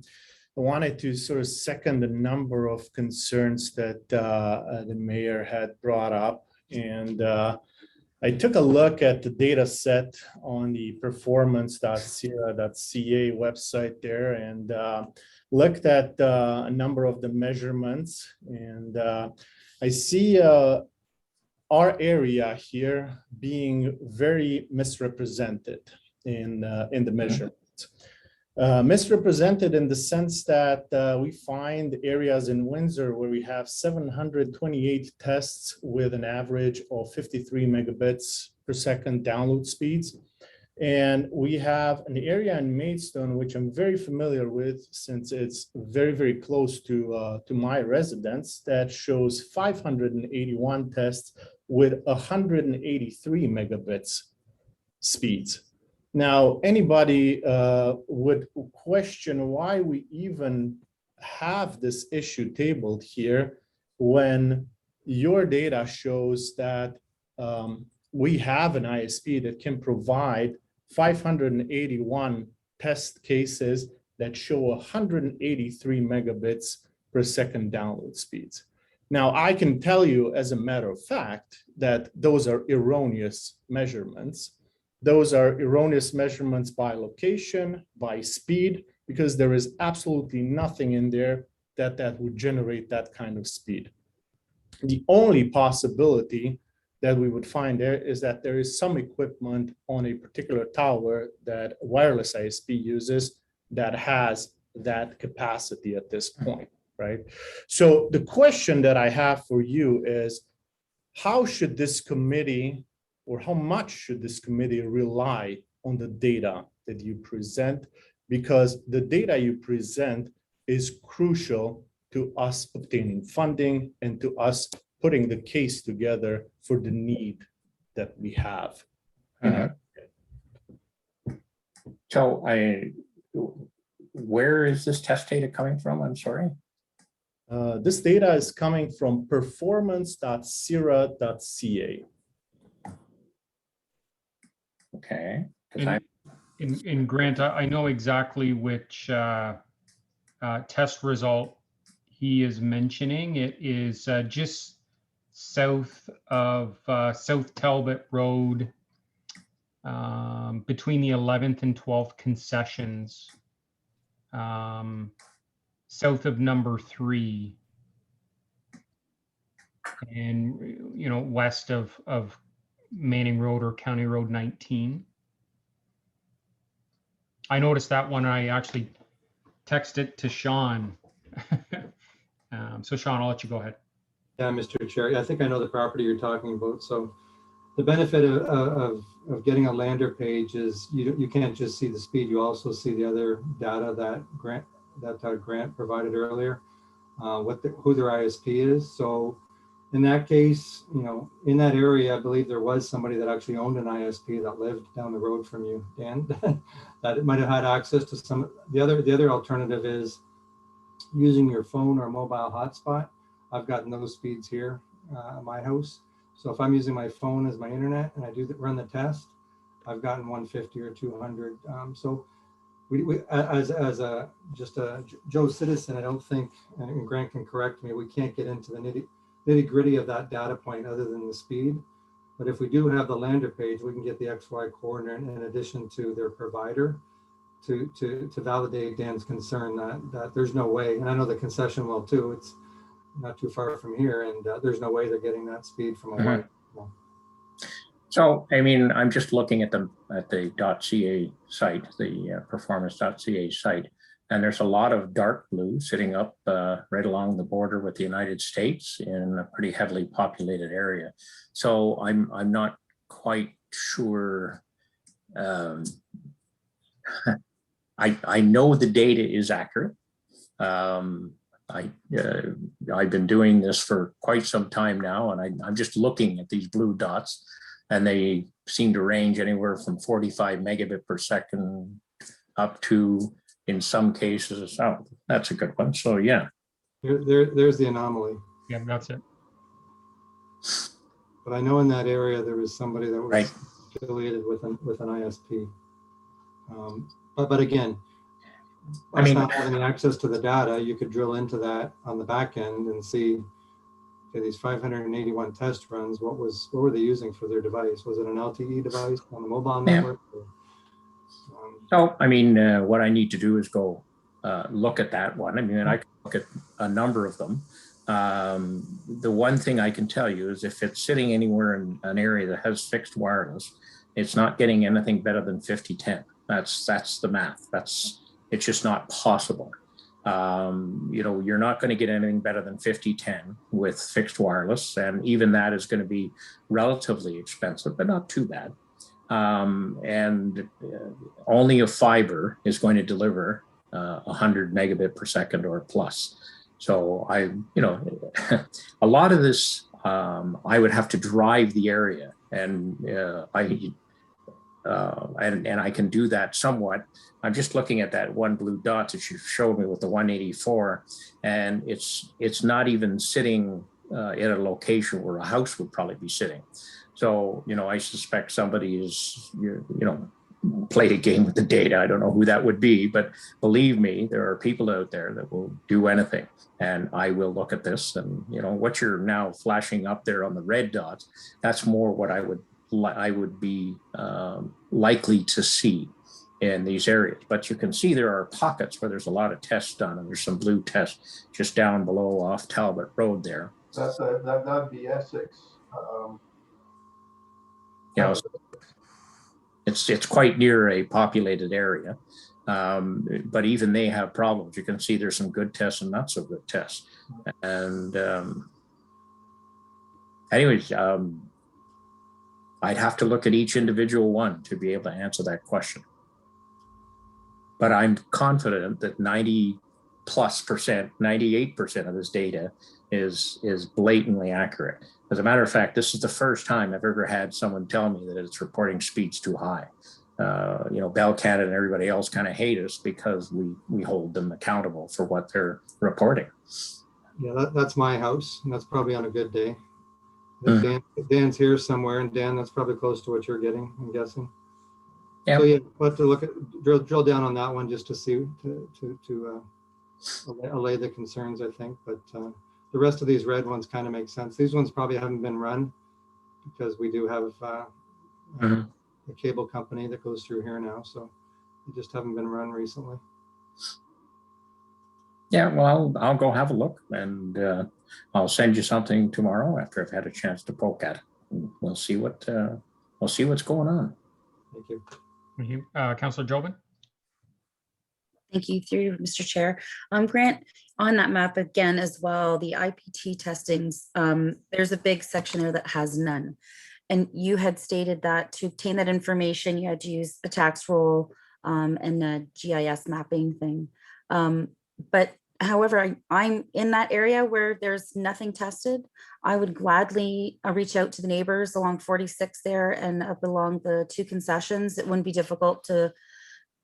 wanted to sort of second a number of concerns that the mayor had brought up. And I took a look at the data set on the performance.cira.ca website there and looked at a number of the measurements. And I see our area here being very misrepresented in the measurements. Misrepresented in the sense that we find areas in Windsor where we have 728 tests with an average of 53 megabits per second download speeds. And we have an area in Maidstone, which I'm very familiar with since it's very, very close to my residence, that shows 581 tests with 183 megabits speeds. Now, anybody would question why we even have this issue tabled here when your data shows that we have an ISP that can provide 581 test cases that show 183 megabits per second download speeds. Now, I can tell you as a matter of fact that those are erroneous measurements. Those are erroneous measurements by location, by speed, because there is absolutely nothing in there that would generate that kind of speed. The only possibility that we would find there is that there is some equipment on a particular tower that wireless ISP uses that has that capacity at this point, right? So the question that I have for you is, how should this committee, or how much should this committee rely on the data that you present? Because the data you present is crucial to us obtaining funding and to us putting the case together for the need that we have. So where is this test data coming from? I'm sorry. This data is coming from performance.cira.ca. Okay. In Grant, I know exactly which test result he is mentioning. It is just south of South Talbot Road, between the 11th and 12th concessions, south of number 3, and west of Manning Road or County Road 19. I noticed that one. I actually texted to Sean. So Sean, I'll let you go ahead. Yeah, Mr. Chair. I think I know the property you're talking about. So the benefit of getting a lander page is you can't just see the speed. You also see the other data that Grant provided earlier, who their ISP is. So in that case, in that area, I believe there was somebody that actually owned an ISP that lived down the road from you, Dan, that it might have had access to some. The other alternative is using your phone or mobile hotspot. I've gotten those speeds here at my house. So if I'm using my phone as my internet and I run the test, I've gotten 150 or 200. So we as a Joe citizen, I don't think, and Grant can correct me, we can't get into the nitty gritty of that data point other than the speed. But if we do have the lander page, we can get the XY coordinate in addition to their provider to validate Dan's concern that there's no way, and I know the concession well too, it's not too far from here, and there's no way they're getting that speed from a wire. So, I mean, I'm just looking at the .ca site, the performance.ca site, and there's a lot of dark blue sitting up right along the border with the United States in a pretty heavily populated area. So I'm not quite sure. I know the data is accurate. I've been doing this for quite some time now, and I'm just looking at these blue dots, and they seem to range anywhere from 45 megabit per second up to, in some cases, oh, that's a good one. So yeah. There's the anomaly. Yeah, that's it. But I know in that area there was somebody that was Right. affiliated with an ISP. But again, I mean, not having access to the data, you could drill into that on the back end and see, okay, these 581 test runs, what were they using for their device? Was it an LTE device on the mobile network? So, I mean, what I need to do is go look at that one. I mean, I can look at a number of them. The one thing I can tell you is if it's sitting anywhere in an area that has fixed wireless, it's not getting anything better than 5010. That's the math. It's just not possible. You know, you're not going to get anything better than 5010 with fixed wireless, and even that is going to be relatively expensive, but not too bad. And only a fiber is going to deliver 100 megabit per second or plus. So a lot of this, I would have to drive the area, and I can do that somewhat. I'm just looking at that one blue dot that you showed me with the 184, and it's not even sitting in a location where a house would probably be sitting. So, you know, I suspect somebody is, you know, played a game with the data. I don't know who that would be, but believe me, there are people out there that will do anything. And I will look at this, and, you know, what you're now flashing up there on the red dots, that's more what I would be likely to see in these areas. But you can see there are pockets where there's a lot of tests done, and there's some blue tests just down below off Talbot Road there. That'd be Essex. You know, it's quite near a populated area, but even they have problems. You can see there's some good tests and not so good tests. And anyways, I'd have to look at each individual one to be able to answer that question. But I'm confident that 90+%, 98% of this data is blatantly accurate. As a matter of fact, this is the first time I've ever had someone tell me that it's reporting speeds too high. You know, Bell Canada and everybody else kind of hate us because we hold them accountable for what they're reporting. Yeah, that's my house, and that's probably on a good day. Dan's here somewhere, and Dan, that's probably close to what you're getting, I'm guessing. Yeah. So yeah, we'll have to look at drill down on that one just to see to allay the concerns, I think. But the rest of these red ones kind of make sense. These ones probably haven't been run because we do have a cable company that goes through here now, so they just haven't been run recently. Yeah, well, I'll go have a look, and I'll send you something tomorrow after I've had a chance to poke at it. And we'll see what's going on. Thank you. Thank you. Councillor Jobin? Thank you, through you, Mr. Chair. Grant, on that map again as well, the IPT testings, there's a big section there that has none. And you had stated that to obtain that information, you had to use a tax roll and a GIS mapping thing. But however, I'm in that area where there's nothing tested. I would gladly reach out to the neighbors along 46 there and up along the two concessions. It wouldn't be difficult to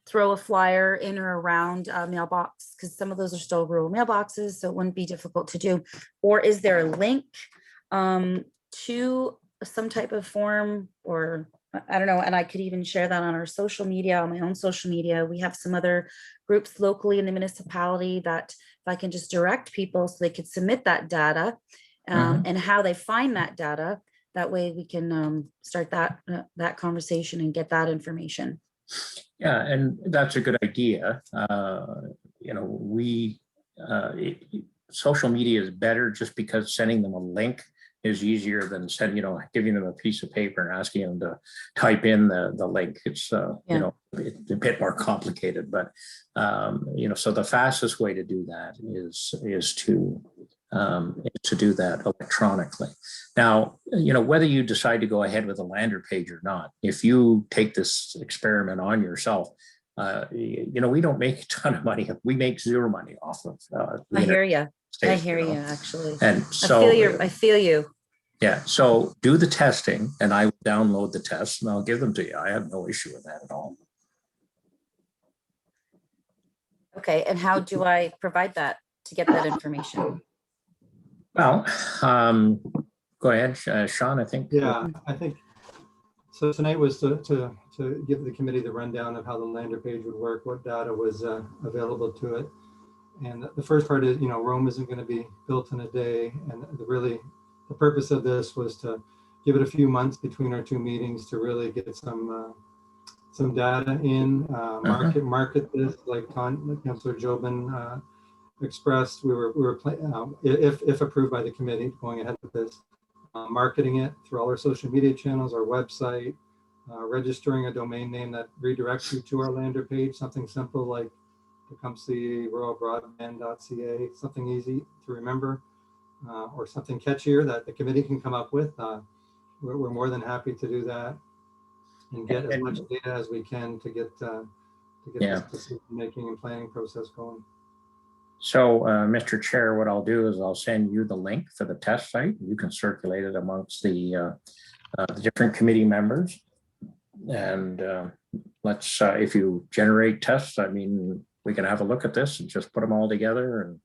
throw a flyer in or around a mailbox, because some of those are still rural mailboxes, so it wouldn't be difficult to do. Or is there a link to some type of form, or I don't know, and I could even share that on our social media, on my own social media. We have some other groups locally in the municipality that if I can just direct people so they could submit that data and how they find that data, that way we can start that conversation and get that information. Yeah, and that's a good idea. You know, social media is better just because sending them a link is easier than giving them a piece of paper and asking them to type in the link. It's you know, it's a bit more complicated, but you know, so the fastest way to do that is to to do that electronically. Now, whether you decide to go ahead with a lander page or not, if you take this experiment on yourself, we don't make a ton of money. We make zero money off of I hear you. I States, hear you, actually. And so I feel you. Yeah, so do the testing and I will download the tests and I'll give them to you. I have no issue with that at all. Okay, and how do I provide that to get that information? Well, go ahead, Sean, I think. Yeah, I think, so tonight was to give the committee the rundown of how the lander page would work, what data was available to it. And the first part is, Rome isn't going to be built in a day. And the purpose of this was to give it a few months between our two meetings to really get some data in, market this, like Councillor Jobin expressed. We were if approved by the committee, going ahead with this, marketing it through all our social media channels, our website, registering a domain name that redirects you to our lander page, something simple like Tecumseh Broadband.ca, something easy to remember, or something catchier that the committee can come up with. We're more than happy to do that and get as much data as we can to get this decision-making and planning process going. So, Mr. Chair, what I'll do is I'll send you the link for the test site. You can circulate it amongst the different committee members. And let's, if you generate tests, I mean, we can have a look at this and just put them all together,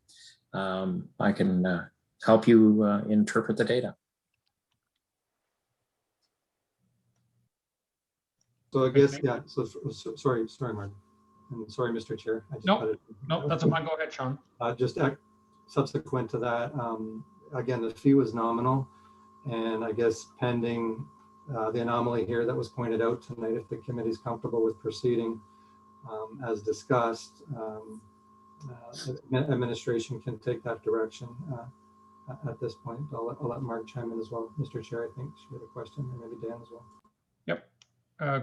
and I can help you interpret the data. So I guess, yeah, so sorry, Mark. And sorry, Mr. Chair. No, that's fine. Go ahead, Sean. Just subsequent to that, again, the fee was nominal. And I guess pending the anomaly here that was pointed out tonight, if the committee is comfortable with proceeding as discussed, administration can take that direction at this point. I'll let Mark chime in as well. Mr. Chair, I think she had a question, or maybe Dan as well. Yep.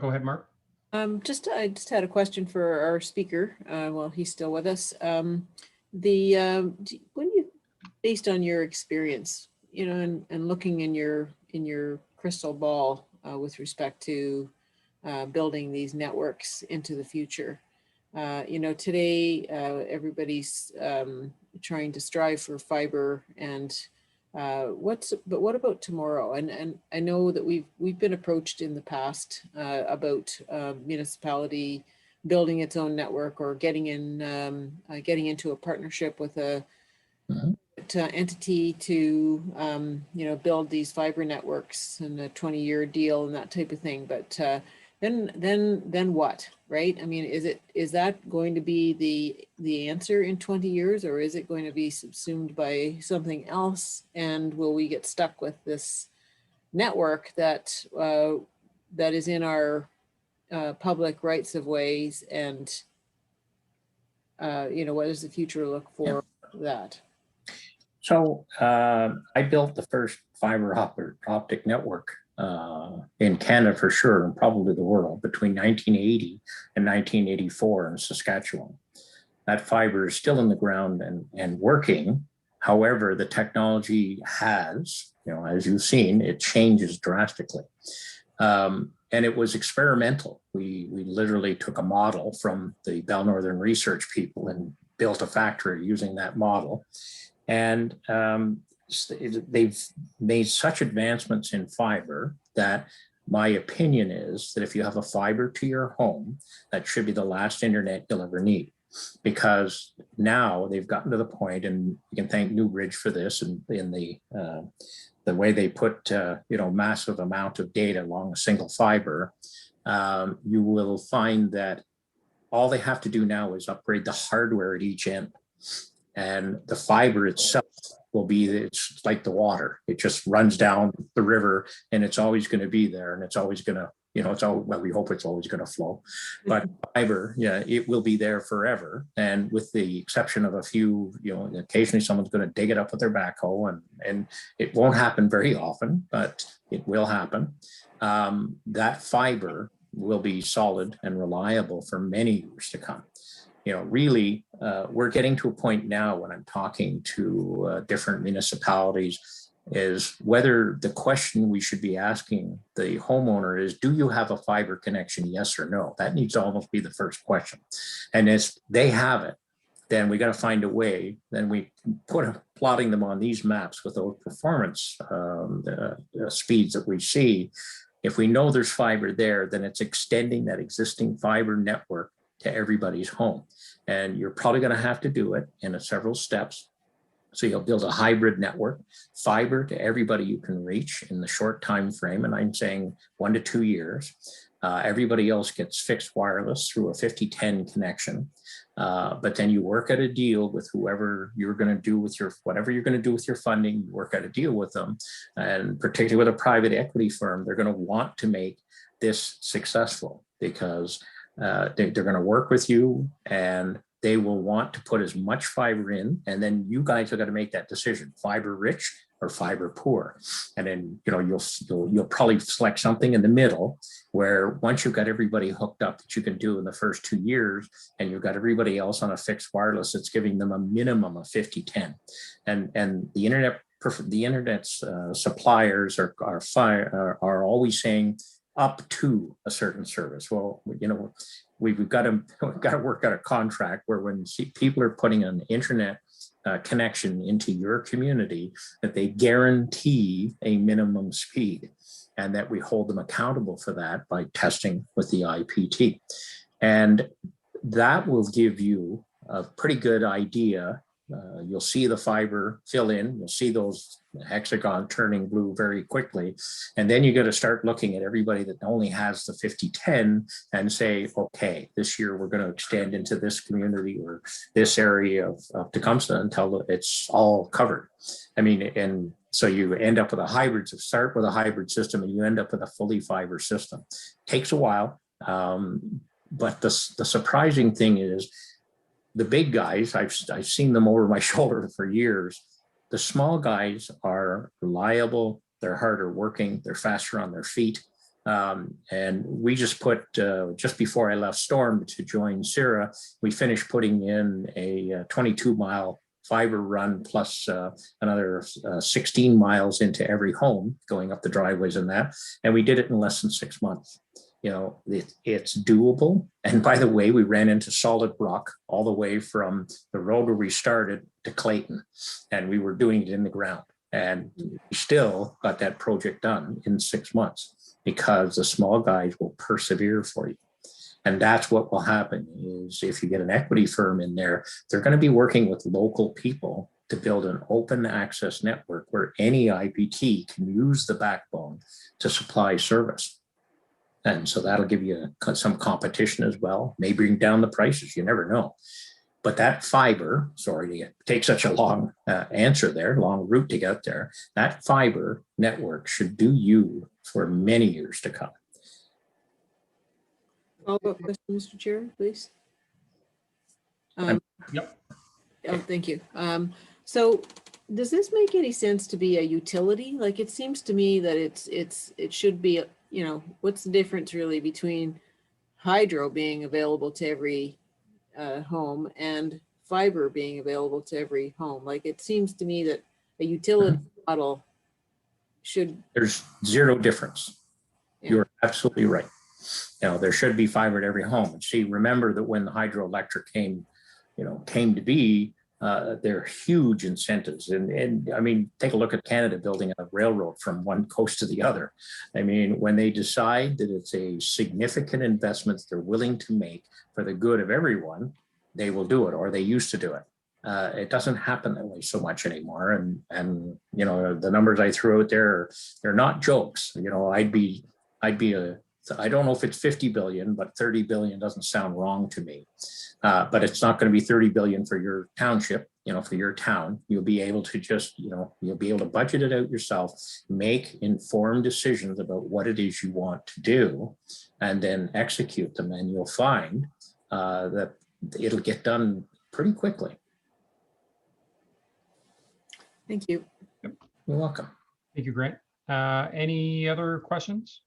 Go ahead, Mark. I just had a question for our speaker while he's still with us. When you, based on your experience, and looking in your crystal ball with respect to building these networks into the future, today everybody's trying to strive for fiber, and but what about tomorrow? And I know that we've been approached in the past about municipality building its own network, or getting into a partnership with a entity to build these fiber networks, and a 20-year deal and that type of thing. But then what, right? I mean, is that going to be the answer in 20 years, or is it going to be subsumed by something else? And will we get stuck with this network that is in our public rights of ways? And what does the future look for that? So I built the first fiber optic network in Canada for sure, and probably the world, between 1980 and 1984 in Saskatchewan. That fiber is still in the ground and working. However, the technology has, as you've seen, it changes drastically. And it was experimental. We literally took a model from the Bell Northern Research people and built a factory using that model. And they've made such advancements in fiber that my opinion is that if you have a fiber to your home, that should be the last internet you'll ever need. Because now they've gotten to the point, and you can thank Newbridge for this, and in the way they put massive amount of data along a single fiber, you will find that all they have to do now is upgrade the hardware at each end, and the fiber itself will be, it's like the water. It just runs down the river, and it's always going to be there, and it's always going to, well, we hope it's always going to flow. But fiber, it will be there forever. And with the exception of a few, occasionally someone's going to dig it up with their backhoe, and it won't happen very often, but it will happen. That fiber will be solid and reliable for many years to come. really, we're getting to a point now when I'm talking to different municipalities is whether the question we should be asking the homeowner is, do you have a fiber connection? Yes or no? That needs to almost be the first question. And if they have it, then we got to find a way. Then we plotting them on these maps with those performance speeds that we see. If we know there's fiber there, then it's extending that existing fiber network to everybody's home. And you're probably going to have to do it in several steps. So you'll build a hybrid network, fiber to everybody you can reach in the short time frame, and I'm saying 1 to 2 years. Everybody else gets fixed wireless through a 5010 connection. But then you work out a deal with whoever you're going to do with whatever you're going to do with your funding, you work out a deal with them. And particularly with a private equity firm, they're going to want to make this successful because they're going to work with you and they will want to put as much fiber in, and then you guys are going to make that decision: fiber rich or fiber poor. And then you'll probably select something in the middle, where once you've got everybody hooked up that you can do in the first 2 years, and you've got everybody else on a fixed wireless, it's giving them a minimum of 50-10. And the internet's suppliers are always saying up to a certain service. Well, we've got to work out a contract where when people are putting an internet connection into your community, that they guarantee a minimum speed, and that we hold them accountable for that by testing with the IPT. And that will give you a pretty good idea. You'll see the fiber fill in, you'll see those hexagon turning blue very quickly. And then you got to start looking at everybody that only has the 5010 and say, okay, this year we're going to extend into this community or this area of Tecumseh until it's all covered. I mean, and so you end up with a hybrid, start with a hybrid system and you end up with a fully fiber system. Takes a while, but the surprising thing is, the big guys, I've seen them over my shoulder for years. The small guys are reliable, they're harder working, they're faster on their feet. And we just put, just before I left Storm to join Sierra, we finished putting in a 22-mile fiber run plus another 16 miles into every home, going up the driveways and that. And we did it in less than 6 months. It's doable. And by the way, we ran into solid rock all the way from the road where we started to Clayton, and we were doing it in the ground. And we still got that project done in 6 months because the small guys will persevere for you. And that's what will happen is if you get an equity firm in there, they're going to be working with local people to build an open access network where any IPT can use the backbone to supply service. And so that'll give you some competition as well, may bring down the prices, you never know. But that fiber, sorry to take such a long answer there, long route to get there, that fiber network should do you for many years to come. Follow-up question, Mr. Chair, please. Yep. Oh, thank you. So does this make any sense to be a utility? Like, it seems to me that it should be, what's the difference really between hydro being available to every home and fiber being available to every home? Like, it seems to me that a utility model should. There's zero difference. Yeah. You're absolutely right. There should be fiber to every home. And see, remember that when the hydroelectric came to be, there are huge incentives. And I mean, take a look at Canada building a railroad from one coast to the other. I mean, when they decide that it's a significant investment they're willing to make for the good of everyone, they will do it, or they used to do it. It doesn't happen that way so much anymore. And the numbers I threw out there, they're not jokes. I don't know if it's 50 billion, but 30 billion doesn't sound wrong to me. But it's not going to be 30 billion for your township, for your town. You'll be able to you'll be able to budget it out yourself, make informed decisions about what it is you want to do, and then execute them. And you'll find that it'll get done pretty quickly. Thank you. You're welcome. Thank you, Grant. Any other questions?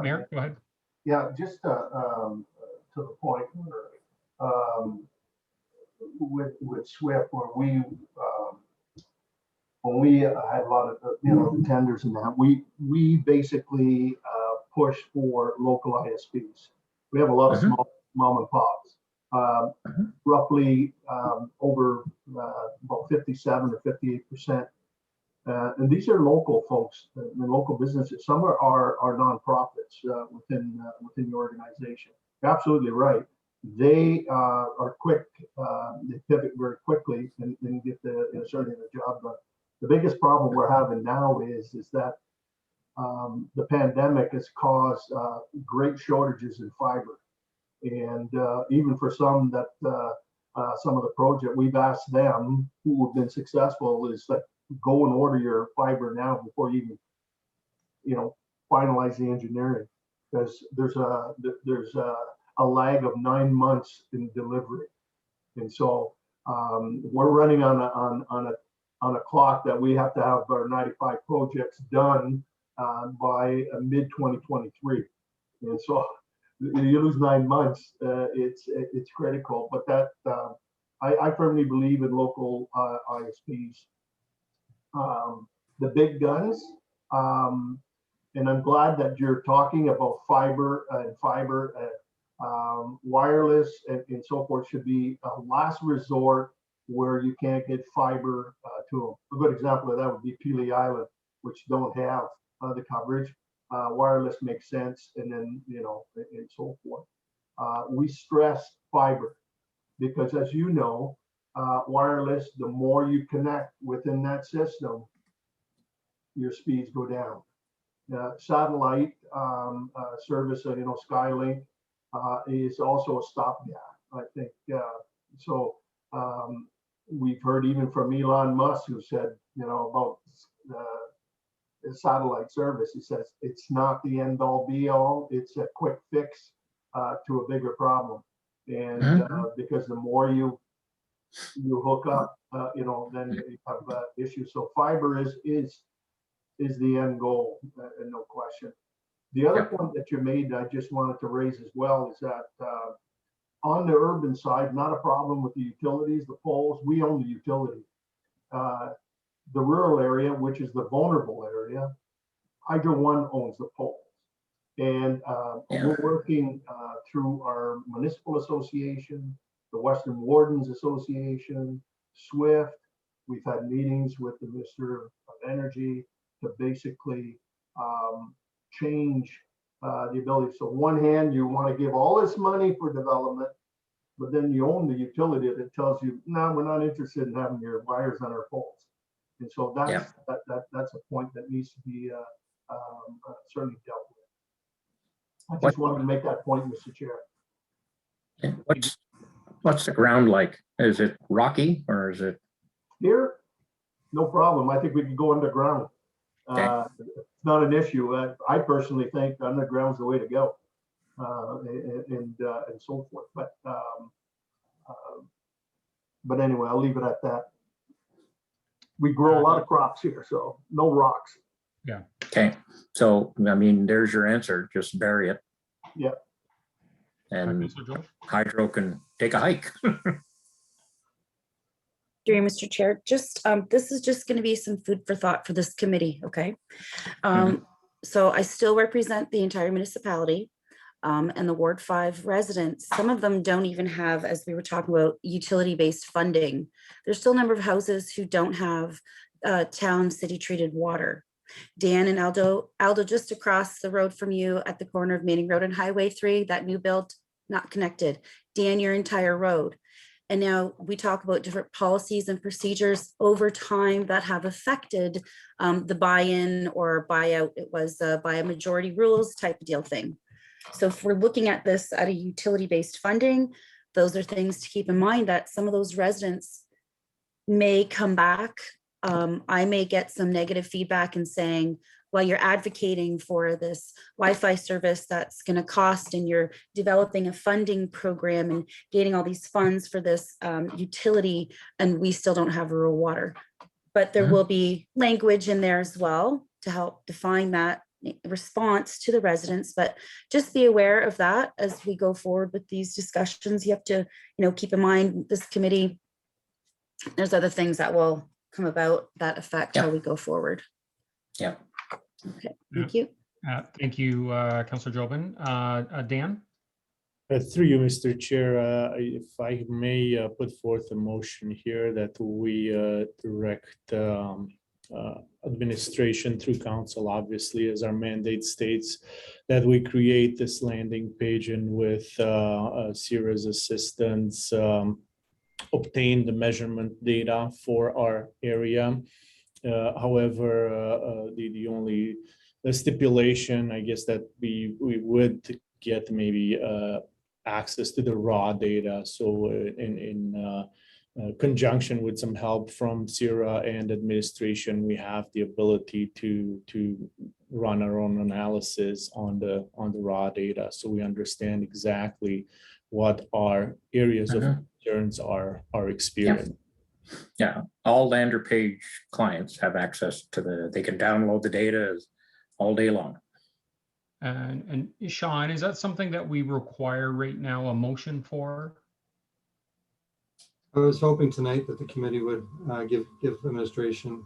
Mayor, go ahead. Yeah, just to the point, with SWIFT, where when we had a lot of the tenders and that, we basically pushed for local ISPs. We have a lot of small mom and pops, roughly over about 57 or 58%. And these are local folks, the local businesses. Some are nonprofits within the organization. You're absolutely right. They are quick. They pivot very quickly and get certainly the job done. The biggest problem we're having now is that the pandemic has caused great shortages in fiber, and even for some of the project, we've asked them who have been successful is like, go and order your fiber now before you even finalize the engineering, because there's a lag of 9 months in delivery, and so we're running on a clock that we have to have our 95 projects done by mid 2023, and so you lose 9 months. It's critical, but that I firmly believe in local ISPs. The big guns, and I'm glad that you're talking about fiber and wireless and so forth should be a last resort where you can't get fiber to them. A good example of that would be Pelee Island, which don't have the coverage. Wireless makes sense, and then and so forth. We stress fiber because, as you know, wireless, the more you connect within that system, your speeds go down. Satellite service, Skylink is also a stopgap, I think. So we've heard even from Elon Musk, who said, about satellite service. He says it's not the end all be all. It's a quick fix to a bigger problem. And because the more you hook up, then you have issues. So fiber is the end goal, and no question. The other point that you made, I just wanted to raise as well, is that on the urban side, not a problem with the utilities, the poles. We own the utility. The rural area, which is the vulnerable area, Hydro One owns the poles. And we're working through our municipal association, the Western Wardens Association, SWIFT. We've had meetings with the Minister of Energy to basically change the ability. So on one hand, you want to give all this money for development, but then you own the utility that tells you, no, we're not interested in having your wires on our poles. And so that's that's a point that needs to be certainly dealt with. I just wanted to make that point, Mr. Chair. What's the ground like? Is it rocky or is it? Here, no problem. I think we can go underground. It's not an issue. I personally think underground's the way to go, and so forth. But anyway, I'll leave it at that. We grow a lot of crops here, so no rocks. Yeah. Okay. So, I mean, there's your answer. Just bury it. Yeah. And hydro can take a hike. Through you, Mr. Chair, this is just going to be some food for thought for this committee, okay? So I still represent the entire municipality and the Ward 5 residents. Some of them don't even have, as we were talking about, utility-based funding. There's still a number of houses who don't have town city treated water. Dan and Aldo, just across the road from you at the corner of Manning Road and Highway 3, that new build, not connected. Dan, your entire road. And now we talk about different policies and procedures over time that have affected the buy-in or buyout. It was by a majority rules type of deal thing. So if we're looking at this at a utility-based funding, those are things to keep in mind, that some of those residents may come back. I may get some negative feedback and saying, well, you're advocating for this Wi-Fi service that's going to cost, and you're developing a funding program and getting all these funds for this utility, and we still don't have rural water. But there will be language in there as well to help define that response to the residents, but just be aware of that as we go forward with these discussions. You have to, keep in mind this committee, there's other things that will come about that affect how we go forward. Yeah. Okay, thank you. Thank you, Councillor Jobin. Dan? Through you, Mr. Chair, if I may put forth a motion here that we direct administration through council, obviously, as our mandate states, that we create this landing page and with CIRA's assistance, obtain the measurement data for our area. However, the only stipulation, I guess, that we would get maybe access to the raw data. So in conjunction with some help from CIRA and administration, we have the ability to run our own analysis on the raw data, so we understand exactly what our areas of concerns are experiencing. Yeah, all lander page clients have access to they can download the data all day long. And Sean, is that something that we require right now a motion for? I was hoping tonight that the committee would give administration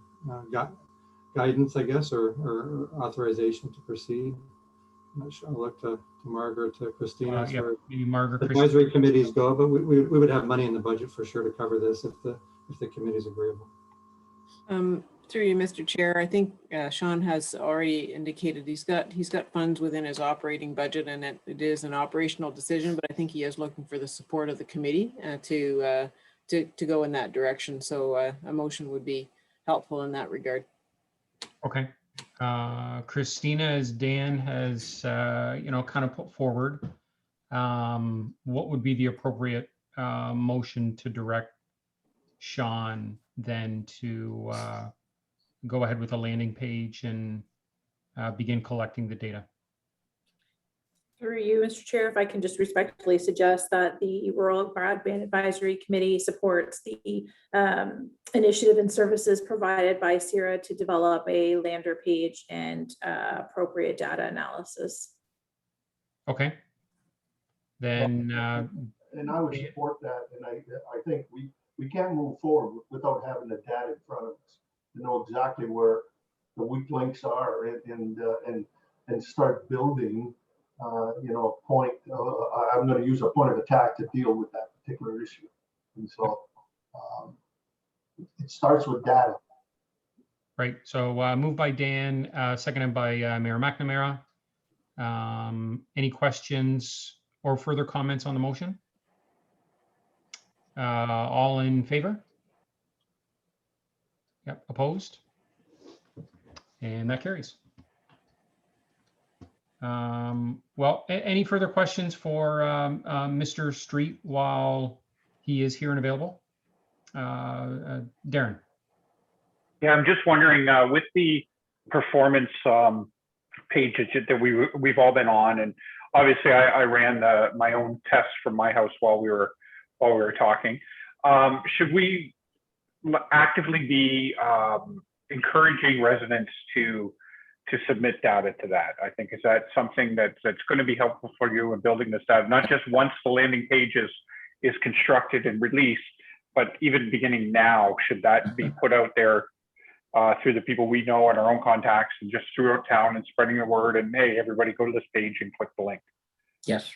guidance, I guess, or authorization to proceed. I'm not sure. I'll look to Margaret, to Christina, as far as maybe Margaret, advisory committees go, but we would have money in the budget for sure to cover this if the committee is agreeable. Through you, Mr. Chair, I think Sean has already indicated he's got funds within his operating budget, and it is an operational decision, but I think he is looking for the support of the committee to go in that direction. So a motion would be helpful in that regard. Okay. Christina, as Dan has, kind of put forward, what would be the appropriate motion to direct Sean then to go ahead with a landing page and begin collecting the data? Through you, Mr. Chair, if I can just respectfully suggest that the Rural Broadband Advisory Committee supports the initiative and services provided by CIRA to develop a lander page and appropriate data analysis. Okay. Then and I would support that, and I think we can't move forward without having the data in front of us to know exactly where the weak links are and start building point. I'm going to use a point of attack to deal with that particular issue. And so it starts with data. Right. So moved by Dan, seconded by Mayor McNamara. Any questions or further comments on the motion? All in favor? Yep. Opposed? And that carries. Well, any further questions for Mr. Street while he is here and available? Darren. Yeah, I'm just wondering with the performance pages that we've all been on, and obviously I ran my own tests from my house while we were talking. Should we actively be encouraging residents to submit data to that? I think, is that something that's going to be helpful for you in building this data, not just once the landing page is constructed and released, but even beginning now? Should that be put out there through the people we know and our own contacts, and just throughout town, and spreading the word, and hey, everybody go to this page and click the link? Yes.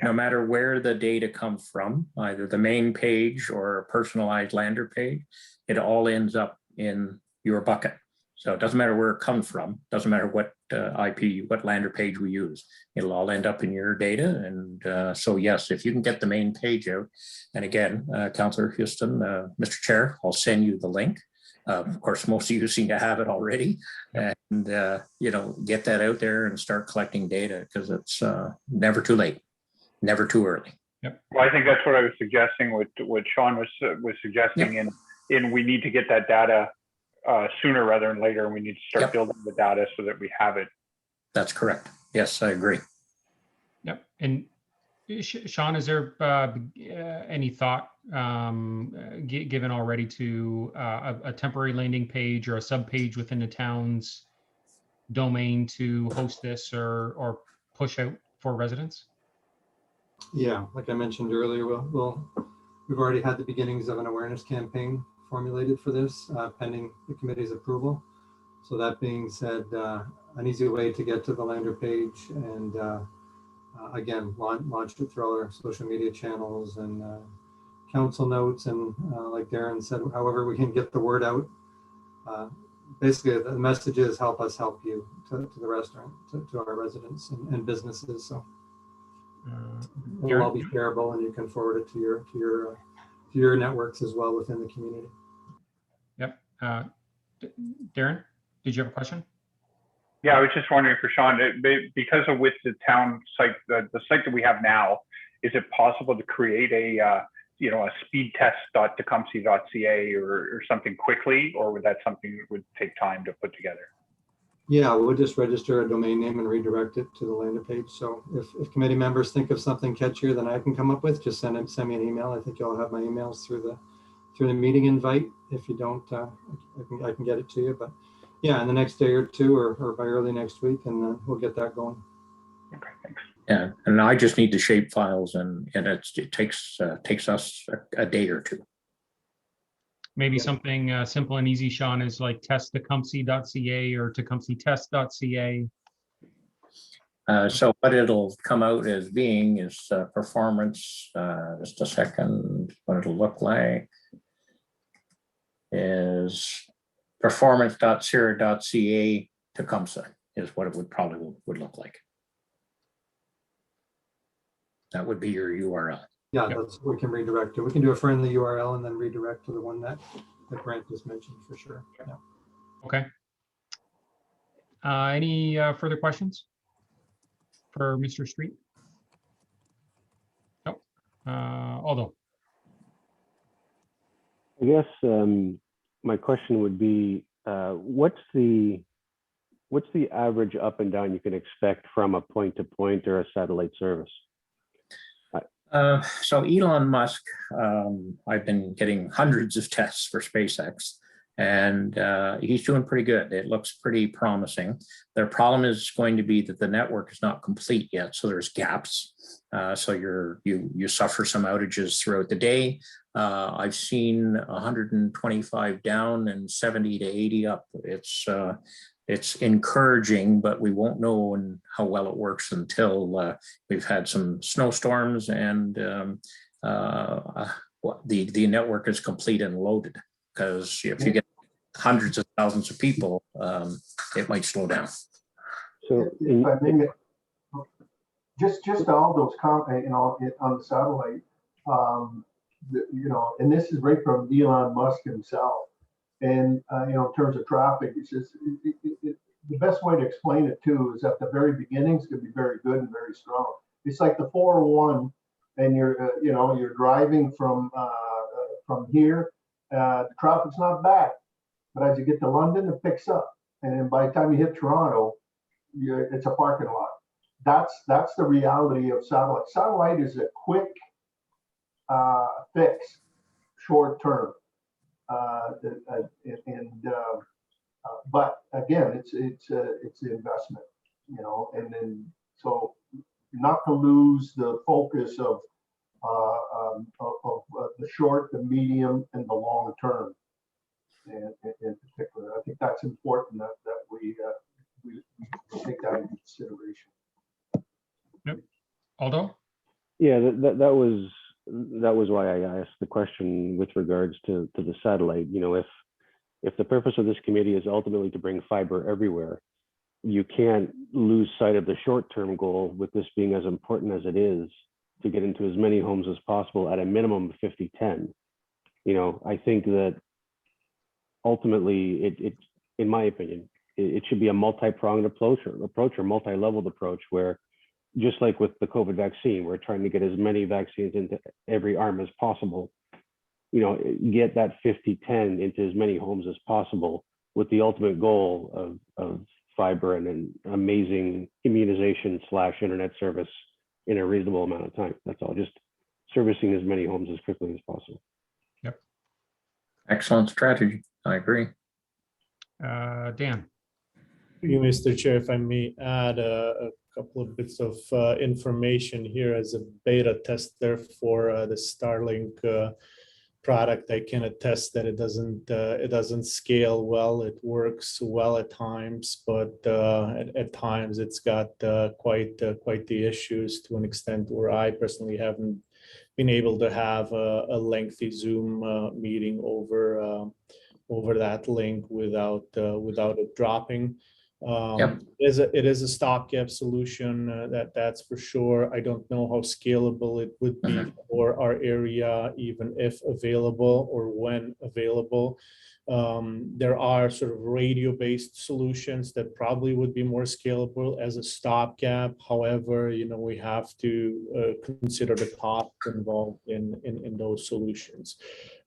No matter where the data comes from, either the main page or a personalized lander page, it all ends up in your bucket. So it doesn't matter where it comes from, doesn't matter what what lander page we use, it'll all end up in your data. And so yes, if you can get the main page out, and again, Councillor Houston, Mr. Chair, I'll send you the link. Of course, most of you seem to have it already, and get that out there and start collecting data, because it's never too late, never too early. Yep. Well, I think that's what I was suggesting, what Sean was suggesting, Yep. and we need to get that data sooner rather than later, and we need to start Yep. building the data so that we have it. That's correct. Yes, I agree. Yep. And Sean, is there any thought given already to a temporary landing page or a sub page within the town's domain to host this or push out for residents? Yeah, like I mentioned earlier, we've already had the beginnings of an awareness campaign formulated for this, pending the committee's approval. So that being said, an easy way to get to the lander page, and again, launched it through all our social media channels and council notes, and like Darren said, however we can get the word out. Basically, the message is help us help you to the restaurant, to our residents and businesses. So it'll all be shareable, and you can forward it to your networks as well within the community. Yep. Darren, did you have a question? Yeah, I was just wondering for Sean, because of with the town site, the site that we have now, is it possible to create a speedtest.tecumseh.ca or something quickly, or would that something that would take time to put together? Yeah, we'll just register a domain name and redirect it to the landing page. So if committee members think of something catchier than I can come up with, just send me an email. I think you'll have my emails through the meeting invite. If you don't, I can get it to you. But yeah, in the next day or two, or by early next week, and we'll get that going. Okay, thanks. Yeah, and I just need the shape files, and it takes us a day or two. Maybe something simple and easy, Sean, is like testtecumseh.ca or tecumsehtest.ca. So what it'll come out as being is performance, just a second, what it'll look like is performance.sierra.ca Tecumseh is what it would probably look like. That would be your URL. Yeah, we can redirect to. We can do a friendly URL and then redirect to the one that Grant just mentioned for sure. Yeah. Okay. Any further questions for Mr. Street? Nope. Aldo. I guess my question would be, what's the average up and down you can expect from a point-to-point or a satellite service? So Elon Musk, I've been getting hundreds of tests for SpaceX, and he's doing pretty good. It looks pretty promising. Their problem is going to be that the network is not complete yet, so there's gaps. So you suffer some outages throughout the day. I've seen 125 down and 70 to 80 up. It's encouraging, but we won't know how well it works until we've had some snowstorms and the network is complete and loaded. Because if you get hundreds of thousands of people, it might slow down. So if I may, just all those comments, on the satellite, and this is right from Elon Musk himself. And, in terms of traffic, it's just, the best way to explain it too is at the very beginning, it's going to be very good and very strong. It's like the 401 and you're driving from here, the traffic's not bad. But as you get to London, it picks up. And then by the time you hit Toronto, it's a parking lot. That's the reality of satellite. Satellite is a quick fix, short term. But again, it's the investment, and then so not to lose the focus of the short, the medium, and the long term. And in particular, I think that's important that we take that into consideration. Yep. Aldo? Yeah, that was why I asked the question with regards to the satellite. If the purpose of this committee is ultimately to bring fiber everywhere, you can't lose sight of the short-term goal with this being as important as it is to get into as many homes as possible at a minimum of 50-10. I think that ultimately it in my opinion, it should be a multi-pronged approach or multi-leveled approach where, just like with the COVID vaccine, we're trying to get as many vaccines into every arm as possible. Get that 50-10 into as many homes as possible with the ultimate goal of fiber and an amazing immunization / internet service in a reasonable amount of time. That's all, just servicing as many homes as quickly as possible. Yep. Excellent strategy. I agree. Dan. You, Mr. Chair, if I may add a couple of bits of information here as a beta tester for the Starlink product. I can attest that it doesn't scale well. It works well at times, but at times it's got quite the issues to an extent where I personally haven't been able to have a lengthy Zoom meeting over that link without it dropping. Yep. It is a stopgap solution, that's for sure. I don't know how scalable it would be for our area, even if available or when available. There are sort of radio-based solutions that probably would be more scalable as a stopgap. However, we have to consider the cost involved in those solutions.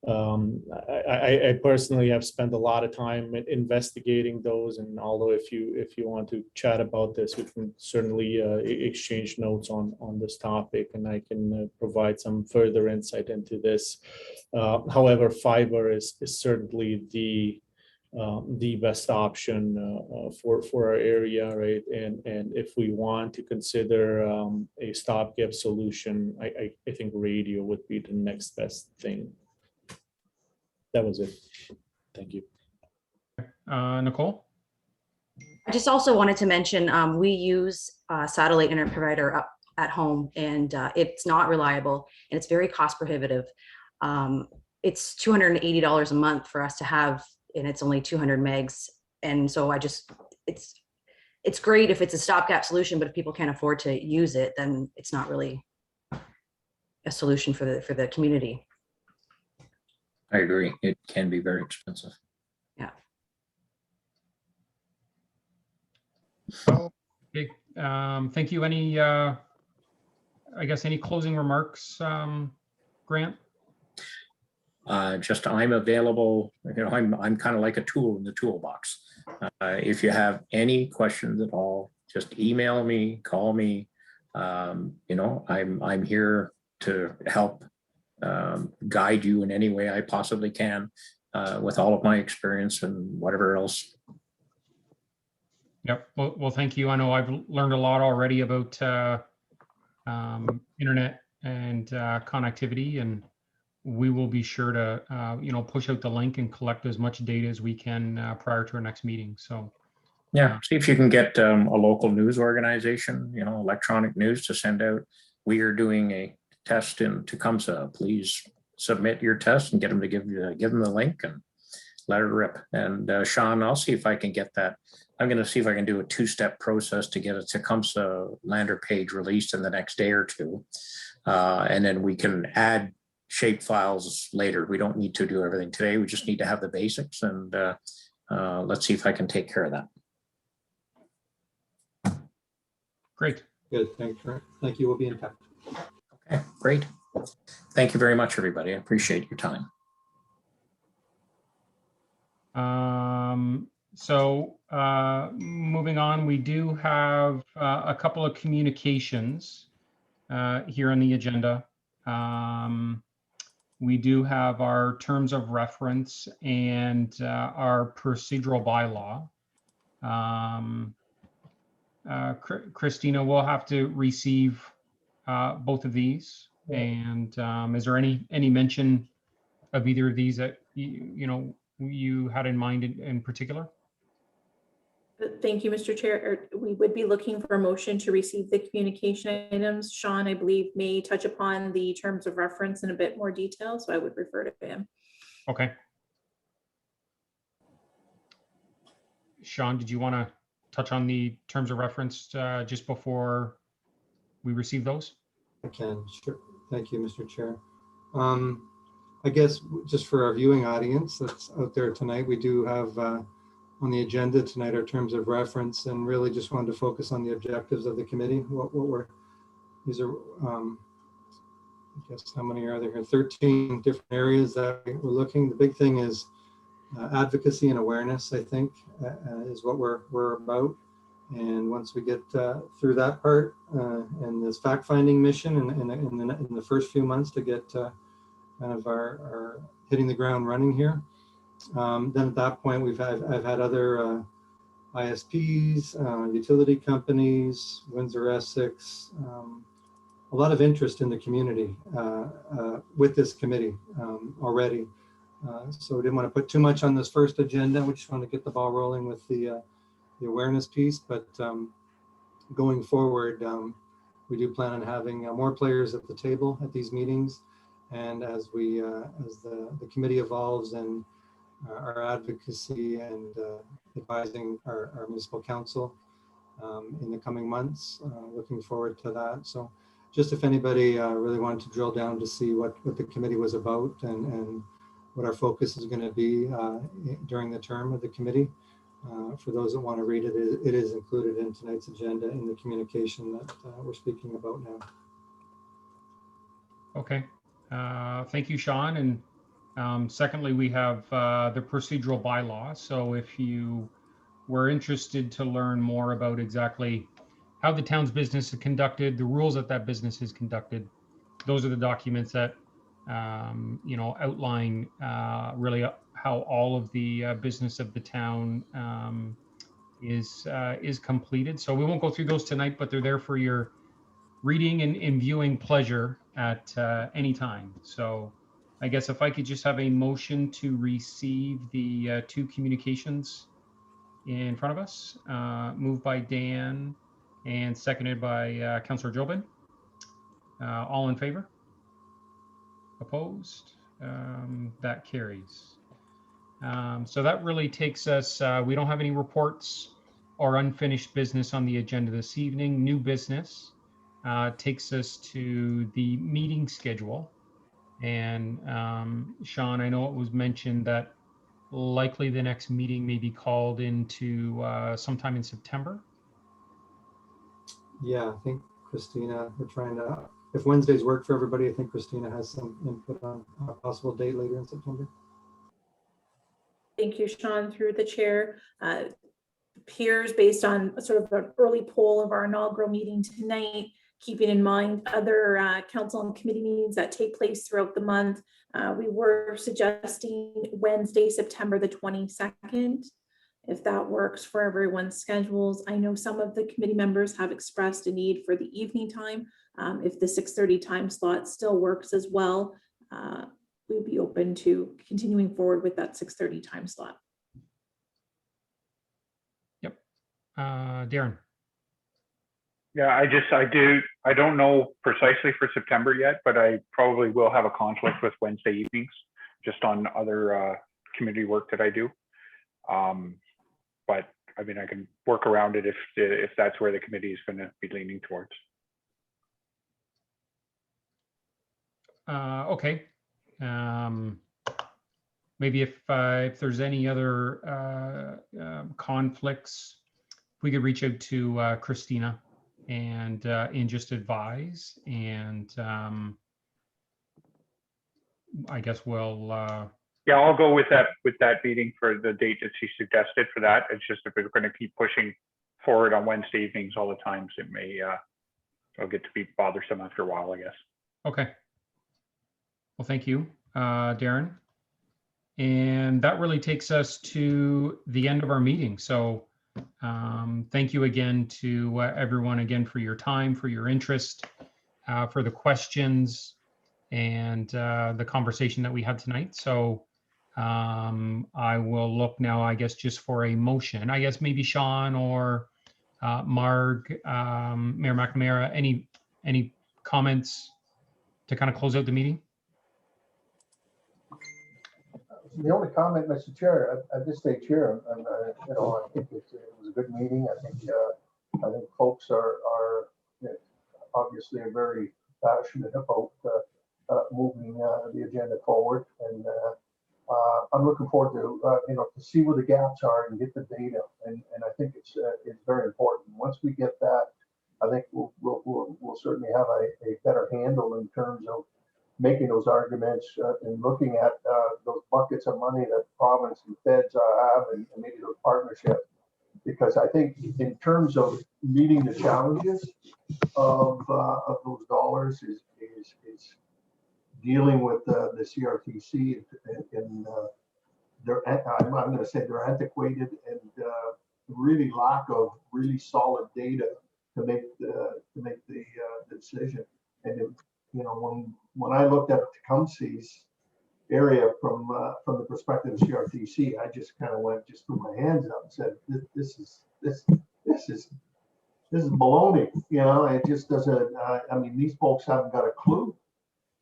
I personally have spent a lot of time investigating those, and although if you want to chat about this, we can certainly exchange notes on this topic, and I can provide some further insight into this. However, fiber is certainly the best option for our area, right? And if we want to consider a stopgap solution, I think radio would be the next best thing. That was it. Thank you. Nicole? I just also wanted to mention, we use a satellite internet provider up at home, and it's not reliable and it's very cost prohibitive. It's $280 a month for us to have, and it's only 200 megs. And so it's great if it's a stopgap solution, but if people can't afford to use it, then it's not really a solution for the community. I agree. It can be very expensive. Yeah. Okay. Thank you. Any, I guess, any closing remarks, Grant? Just I'm available. I'm kind of like a tool in the toolbox. If you have any questions at all, just email me, call me. I'm here to help guide you in any way I possibly can with all of my experience and whatever else. Yep. Well, thank you. I know I've learned a lot already about internet and connectivity, and we will be sure to, push out the link and collect as much data as we can prior to our next meeting. So, yeah, see if you can get a local news organization, electronic news to send out. We are doing a test in Tecumseh. Please submit your test and get them to give them the link and let it rip. And Sean, I'll see if I can get that. I'm going to see if I can do a two-step process to get a Tecumseh lander page released in the next day or two. And then we can add shape files later. We don't need to do everything today. We just need to have the basics, and let's see if I can take care of that. great. Good, thanks. Thank you. We'll be in touch. Okay, great. Thank you very much, everybody. I appreciate your time. So moving on, we do have a couple of communications here on the agenda. We do have our terms of reference and our procedural bylaw. Christina will have to receive both of these. And is there any mention of either of these that you had in mind in particular? Thank you, Mr. Chair. We would be looking for a motion to receive the communication items. Sean, I believe, may touch upon the terms of reference in a bit more detail, so I would refer to him. Okay. Sean, did you want to touch on the terms of reference just before we receive those? I can, sure. Thank you, Mr. Chair. I guess just for our viewing audience that's out there tonight, we do have on the agenda tonight our terms of reference, and really just wanted to focus on the objectives of the committee. These are, I guess, how many are there here? 13 different areas that we're looking. The big thing is advocacy and awareness, I think, is what we're about. And once we get through that part and this fact-finding mission in the first few months to get kind of our hitting the ground running here, then at that point I've had other ISPs, utility companies, Windsor Essex, a lot of interest in the community with this committee already. So we didn't want to put too much on this first agenda. We just want to get the ball rolling with the awareness piece. But going forward, we do plan on having more players at the table at these meetings. And as the committee evolves and our advocacy and advising our municipal council in the coming months, looking forward to that. So just if anybody really wanted to drill down to see what the committee was about and what our focus is going to be during the term of the committee, for those that want to read it, it is included in tonight's agenda in the communication that we're speaking about now. Okay. Thank you, Sean. And secondly, we have the procedural bylaw. So if you were interested to learn more about exactly how the town's business is conducted, the rules that business is conducted, those are the documents that outline really how all of the business of the town is completed. So we won't go through those tonight, but they're there for your reading and viewing pleasure at any time. So I guess if I could just have a motion to receive the two communications in front of us, moved by Dan and seconded by Councillor Jobin. All in favor? Opposed? That carries. So that really takes us, we don't have any reports or unfinished business on the agenda this evening. New business takes us to the meeting schedule. And Sean, I know it was mentioned that likely the next meeting may be called into sometime in September. Yeah, I think Christina, we're trying to, if Wednesdays work for everybody, I think Christina has some input on a possible date later in September. Thank you, Sean, through the chair. Appears based on sort of an early poll of our inaugural meeting tonight, keeping in mind other council and committee meetings that take place throughout the month. We were suggesting Wednesday, September the 22nd, if that works for everyone's schedules. I know some of the committee members have expressed a need for the evening time. If the 6:30 time slot still works as well, we'd be open to continuing forward with that 6:30 time slot. Yep. Darren. Yeah, I don't know precisely for September yet, but I probably will have a conflict with Wednesday evenings, just on other community work that I do. But I mean, I can work around it if that's where the committee is going to be leaning towards. Okay. Maybe if there's any other conflicts, we could reach out to Christina and just advise. And I guess we'll. Yeah, I'll go with that meeting for the date that she suggested for that. It's just if we're going to keep pushing forward on Wednesday evenings all the times, it may it'll get to be bothersome after a while, I guess. Okay. Well, thank you, Darren. And that really takes us to the end of our meeting. So thank you again to everyone again for your time, for your interest, for the questions and the conversation that we had tonight. So I will look now, I guess, just for a motion. I guess maybe Sean or Marg, Mayor McNamara, any comments to kind of close out the meeting? The only comment, Mr. Chair, I just say chair, and I think it was a good meeting. I think folks are obviously very passionate about moving the agenda forward, and I'm looking forward to to see where the gaps are and get the data, and I think it's very important. Once we get that, I think we'll certainly have a better handle in terms of making those arguments and looking at those buckets of money that province and feds have, and maybe those partnerships. Because I think in terms of meeting the challenges of those dollars is dealing with the CRTC and I'm going to say they're antiquated and really lack of really solid data to make the decision. And it, you know, when I looked at Tecumseh's area from the perspective of CRTC, I just kind of threw my hands up and said, this is baloney. You know, it just doesn't. I mean, these folks haven't got a clue,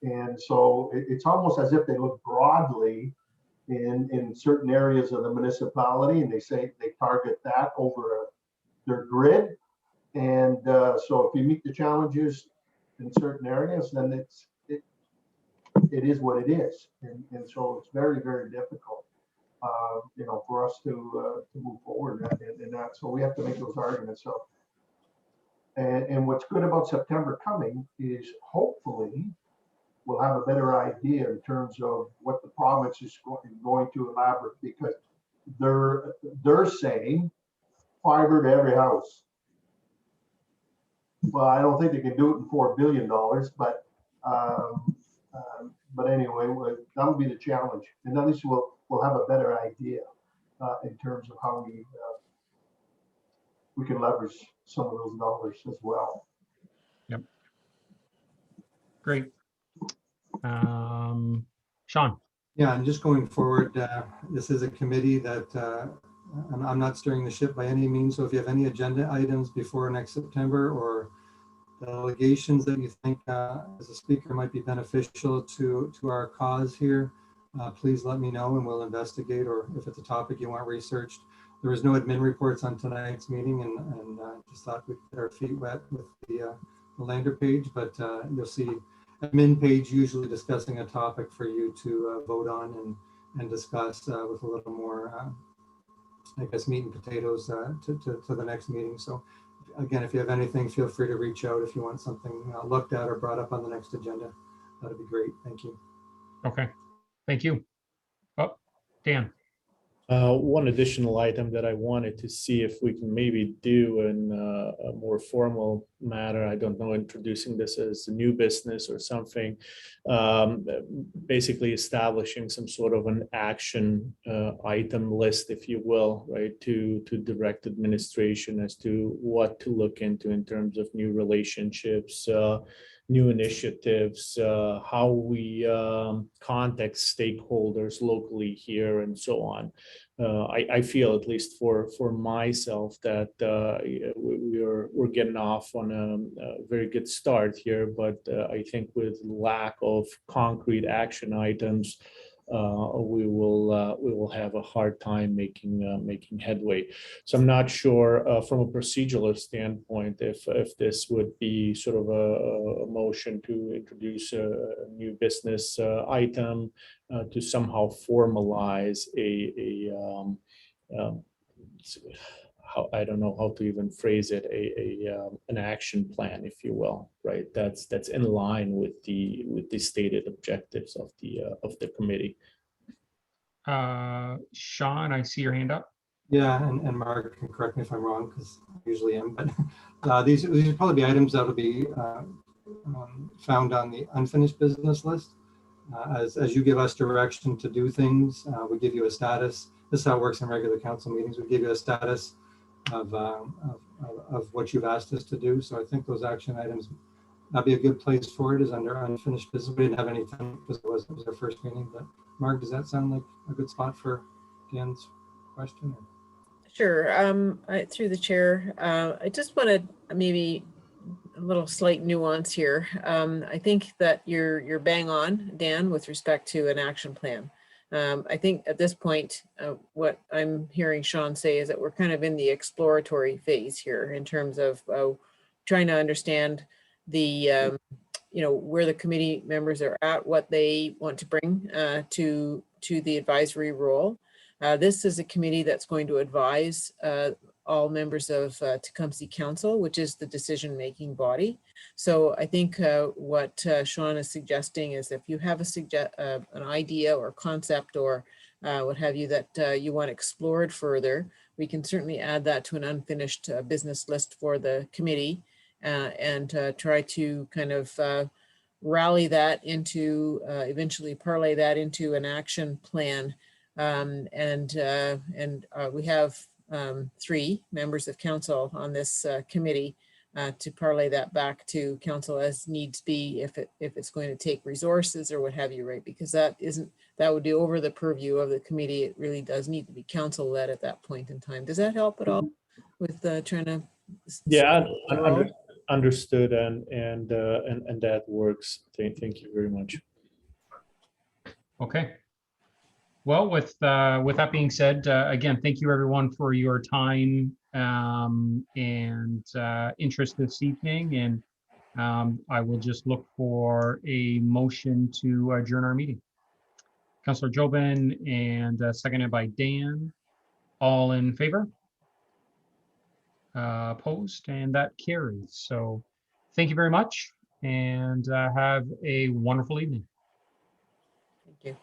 and so it's almost as if they look broadly in certain areas of the municipality, and they say they target that over their grid. And so if you meet the challenges in certain areas, then it is what it is. And so it's very, very difficult, you know, for us to move forward in that. So we have to make those arguments. So, and what's good about September coming is hopefully we'll have a better idea in terms of what the province is going to elaborate, because they're saying fiber to every house. Well, I don't think they can do it in $4 billion, but anyway, that'll be the challenge, and at least we'll have a better idea in terms of how we can leverage some of those dollars as well. Yep. Great. Sean. Yeah, and just going forward, this is a committee that I'm not steering the ship by any means. So if you have any agenda items before next September or delegations that you think as a speaker might be beneficial to our cause here, please let me know and we'll investigate, or if it's a topic you want researched. There was no admin reports on tonight's meeting, and just thought we'd get our feet wet with the lander page, but you'll see admin page usually discussing a topic for you to vote on and discuss with a little more, I guess, meat and potatoes to the next meeting. So again, if you have anything, feel free to reach out if you want something looked at or brought up on the next agenda. That'd be great. Thank you. Okay, thank you. Oh, Dan. One additional item that I wanted to see if we can maybe do in a more formal matter, I don't know, introducing this as a new business or something, basically establishing some sort of an action item list, if you will, right, to direct administration as to what to look into in terms of new relationships, new initiatives, how we contact stakeholders locally here, and so on. I feel, at least for myself, that we're getting off on a very good start here, but I think with lack of concrete action items, we will have a hard time making headway. So I'm not sure from a procedural standpoint if this would be sort of a motion to introduce a new business item to somehow formalize how, I don't know how to even phrase it, an action plan, if you will, right? That's in line with the stated objectives of the committee. Sean, I see your hand up. Yeah, and Mark can correct me if I'm wrong, because I usually am, but these would probably be items that will be found on the unfinished business list. As you give us direction to do things, we give you a status. This is how it works in regular council meetings. We give you a status of what you've asked us to do. So I think those action items, that'd be a good place for it, is under unfinished business. We didn't have any time because it was our first meeting, but Mark, does that sound like a good spot for Dan's question? Sure. Through the chair, I just wanted maybe a little slight nuance here. I think that you're bang on, Dan, with respect to an action plan. I think at this point, what I'm hearing Sean say is that we're kind of in the exploratory phase here in terms of trying to understand the, where the committee members are at, what they want to bring to the advisory role. This is a committee that's going to advise all members of Tecumseh Council, which is the decision-making body. So I think what Sean is suggesting is if you have an idea or concept or what have you that you want explored further, we can certainly add that to an unfinished business list for the committee and try to kind of rally that into, eventually parlay that into an action plan. And we have three members of council on this committee to parlay that back to council as needs be if it's going to take resources or what have you, right? Because that would be over the purview of the committee. It really does need to be council led at that point in time. Does that help at all with trying to? Yeah, understood, and that works. Thank you very much. Okay. Well, with that being said, again, thank you everyone for your time and interest this evening. And I will just look for a motion to adjourn our meeting. Councillor Jobin and seconded by Dan. All in favor? Opposed, and that carries. So thank you very much and have a wonderful evening. Thank you.